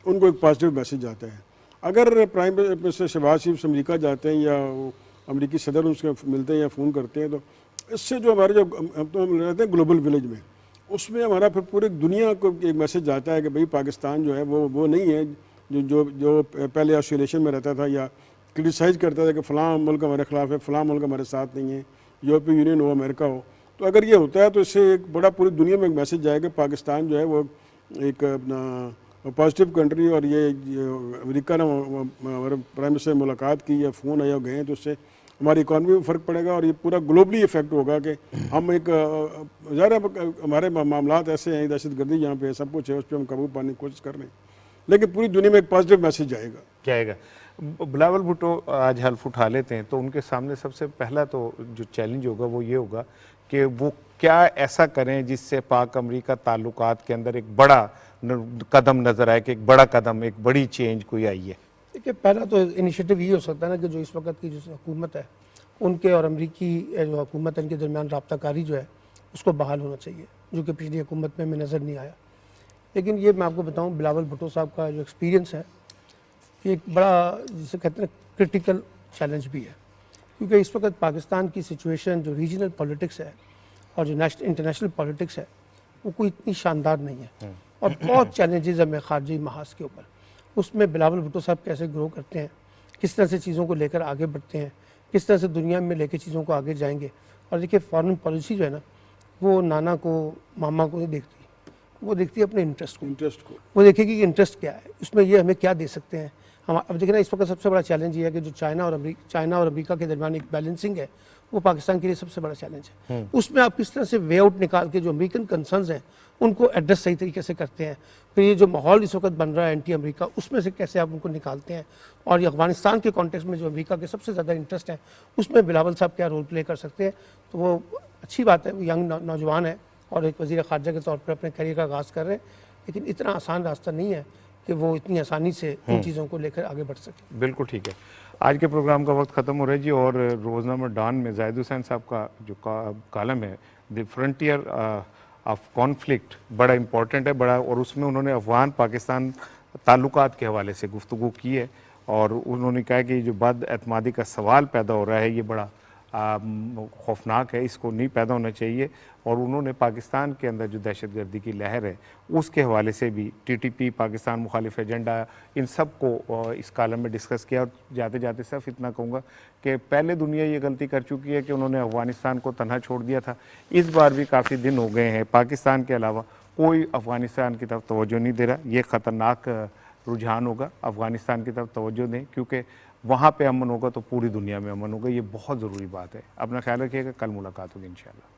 ان کو ایک پازیٹیو میسیج آتا ہے۔ اگر پرائم منسٹر شہباز شریف سے امریکہ جاتے ہیں یا امریکی صدر ان سے ملتے ہیں یا فون کرتے ہیں، تو اس سے جو ہمارے جو ہم رہتے ہیں گلوبل ولیج میں، اس میں ہمارا پھر پورے دنیا کو ایک میسیج آتا ہے کہ بھئی پاکستان جو ہے وہ نہیں ہے جو پہلے آسٹریلیشن میں رہتا تھا یا کرٹیسائز کرتا تھا کہ فلاں ملک ہمارے خلاف ہے، فلاں ملک ہمارے ساتھ نہیں ہے، یورپی یونین ہو، امریکہ ہو۔ تو اگر یہ ہوتا ہے تو اس سے ایک بڑا پوری دنیا میں ایک میسیج جائے کہ پاکستان جو ہے وہ ایک اپنا پازیٹیو کنٹری، اور یہ امریکہ نے ہمارے پرائم منسٹر سے ملاقات کی یا فون آیا گئے ہیں تو اس سے ہماری اکانومی میں فرق پڑے گا، اور یہ پورا گلوبلی افیکٹ ہوگا کہ ہم ایک ظاہر ہمارے معاملات ایسے ہیں، دہشت گردی یہاں پہ سب کچھ ہے، اس پہ ہم قابو پانے کی کوشش کر رہے ہیں، لیکن پوری دنیا میں ایک پازیٹیو میسیج جائے گا۔ بلاول بھٹو آج حلف اٹھا لیتے ہیں تو ان کے سامنے سب سے پہلا تو جو چیلنج ہوگا وہ یہ ہوگا کہ وہ کیا ایسا کریں جس سے پاک امریکہ تعلقات کے اندر ایک بڑا قدم نظر آئے، کہ ایک بڑا قدم، ایک بڑی چینج کوئی آئی ہے۔ دیکھیے، پہلا تو انیشیٹو یہ ہو سکتا ہے نا کہ جو اس وقت کی جو حکومت ہے ان کے اور امریکی جو حکومت ہے ان کے درمیان رابطہ کاری جو ہے اس کو بحال ہونا چاہیے۔ جو کہ پچھلی حکومت میں ہمیں نظر نہیں آیا. لیکن یہ میں آپ کو بتاؤں بلاول بھٹو صاحب کا جو ایکسپیرینس ہے یہ ایک بڑا جسے کہتے ہیں کرٹیکل چیلنج بھی ہے, کیونکہ اس وقت پاکستان کی سچویشن جو ریجنل پولیٹکس ہے اور جو انٹرنیشنل پولیٹکس ہے وہ کوئی اتنی شاندار نہیں ہے, اور بہت چیلنجز ہیں خارجی محاذ کے اوپر. اس میں بلاول بھٹو صاحب کیسے گرو کرتے ہیں, کس طرح سے چیزوں کو لے کر آگے بڑھتے ہیں, کس طرح سے دنیا میں لے کے چیزوں کو آگے جائیں گے. اور دیکھیے فارن پالیسی جو ہے نا وہ نانا کو ماما کو نہیں دیکھتی, وہ دیکھتی ہے اپنے انٹرسٹ کو. وہ دیکھے گی کہ انٹرسٹ کیا ہے, اس میں یہ ہمیں کیا دے سکتے ہیں. ہم اب دیکھیں نا اس وقت سب سے بڑا چیلنج یہ ہے کہ جو چائنا اور امریکہ کے درمیان ایک بیلنسنگ ہے وہ پاکستان کے لیے سب سے بڑا چیلنج ہے. اس میں آپ کس طرح سے وے آؤٹ نکال کے جو امریکن کنسرنز ہیں ان کو ایڈریس صحیح طریقے سے کرتے ہیں. پھر یہ جو ماحول اس وقت بن رہا ہے اینٹی امریکہ, اس میں سے کیسے آپ ان کو نکالتے ہیں. اور یہ افغانستان کے کانٹیکس میں جو امریکہ کے سب سے زیادہ انٹرسٹ ہیں اس میں بلاول صاحب کیا رول پلے کر سکتے ہیں. تو وہ اچھی بات ہے, وہ ینگ نوجوان ہے اور ایک وزیر خارجہ کے طور پر اپنے کیریئر کا آغاز کر رہے ہیں, لیکن اتنا آسان راستہ نہیں ہے کہ وہ اتنی آسانی سے ان چیزوں کو لے کر آگے بڑھ سکیں. بالکل ٹھیک ہے. آج کے پروگرام کا وقت ختم ہو رہا ہے جی, اور روزنامہ ڈان میں زاہد حسین صاحب کا جو کالم ہے دی فرنٹیئر آف کانفلکٹ بڑا امپورٹنٹ ہے, بڑا, اور اس میں انہوں نے افغان پاکستان تعلقات کے حوالے سے گفتگو کی ہے, اور انہوں نے کہا کہ جو بد اعتمادی کا سوال پیدا ہو رہا ہے یہ بڑا خوفناک ہے, اس کو نہیں پیدا ہونا چاہیے. اور انہوں نے پاکستان کے اندر جو دہشت گردی کی لہر ہے اس کے حوالے سے بھی ٹی ٹی پی, پاکستان مخالف ایجنڈا, ان سب کو اس کالم میں ڈسکس کیا. اور جاتے جاتے صرف اتنا کہوں گا کہ پہلے دنیا یہ غلطی کر چکی ہے کہ انہوں نے افغانستان کو تنہا چھوڑ دیا تھا. اس بار بھی کافی دن ہو گئے ہیں پاکستان کے علاوہ کوئی افغانستان کی طرف توجہ نہیں دے رہا. یہ خطرناک رجحان ہوگا, افغانستان کی طرف توجہ دیں, کیونکہ وہاں پہ امن ہوگا تو پوری دنیا میں امن ہوگا. یہ بہت ضروری بات ہے. اپنا خیال رکھیے گا, کل ملاقات ہوگی انشاءاللہ.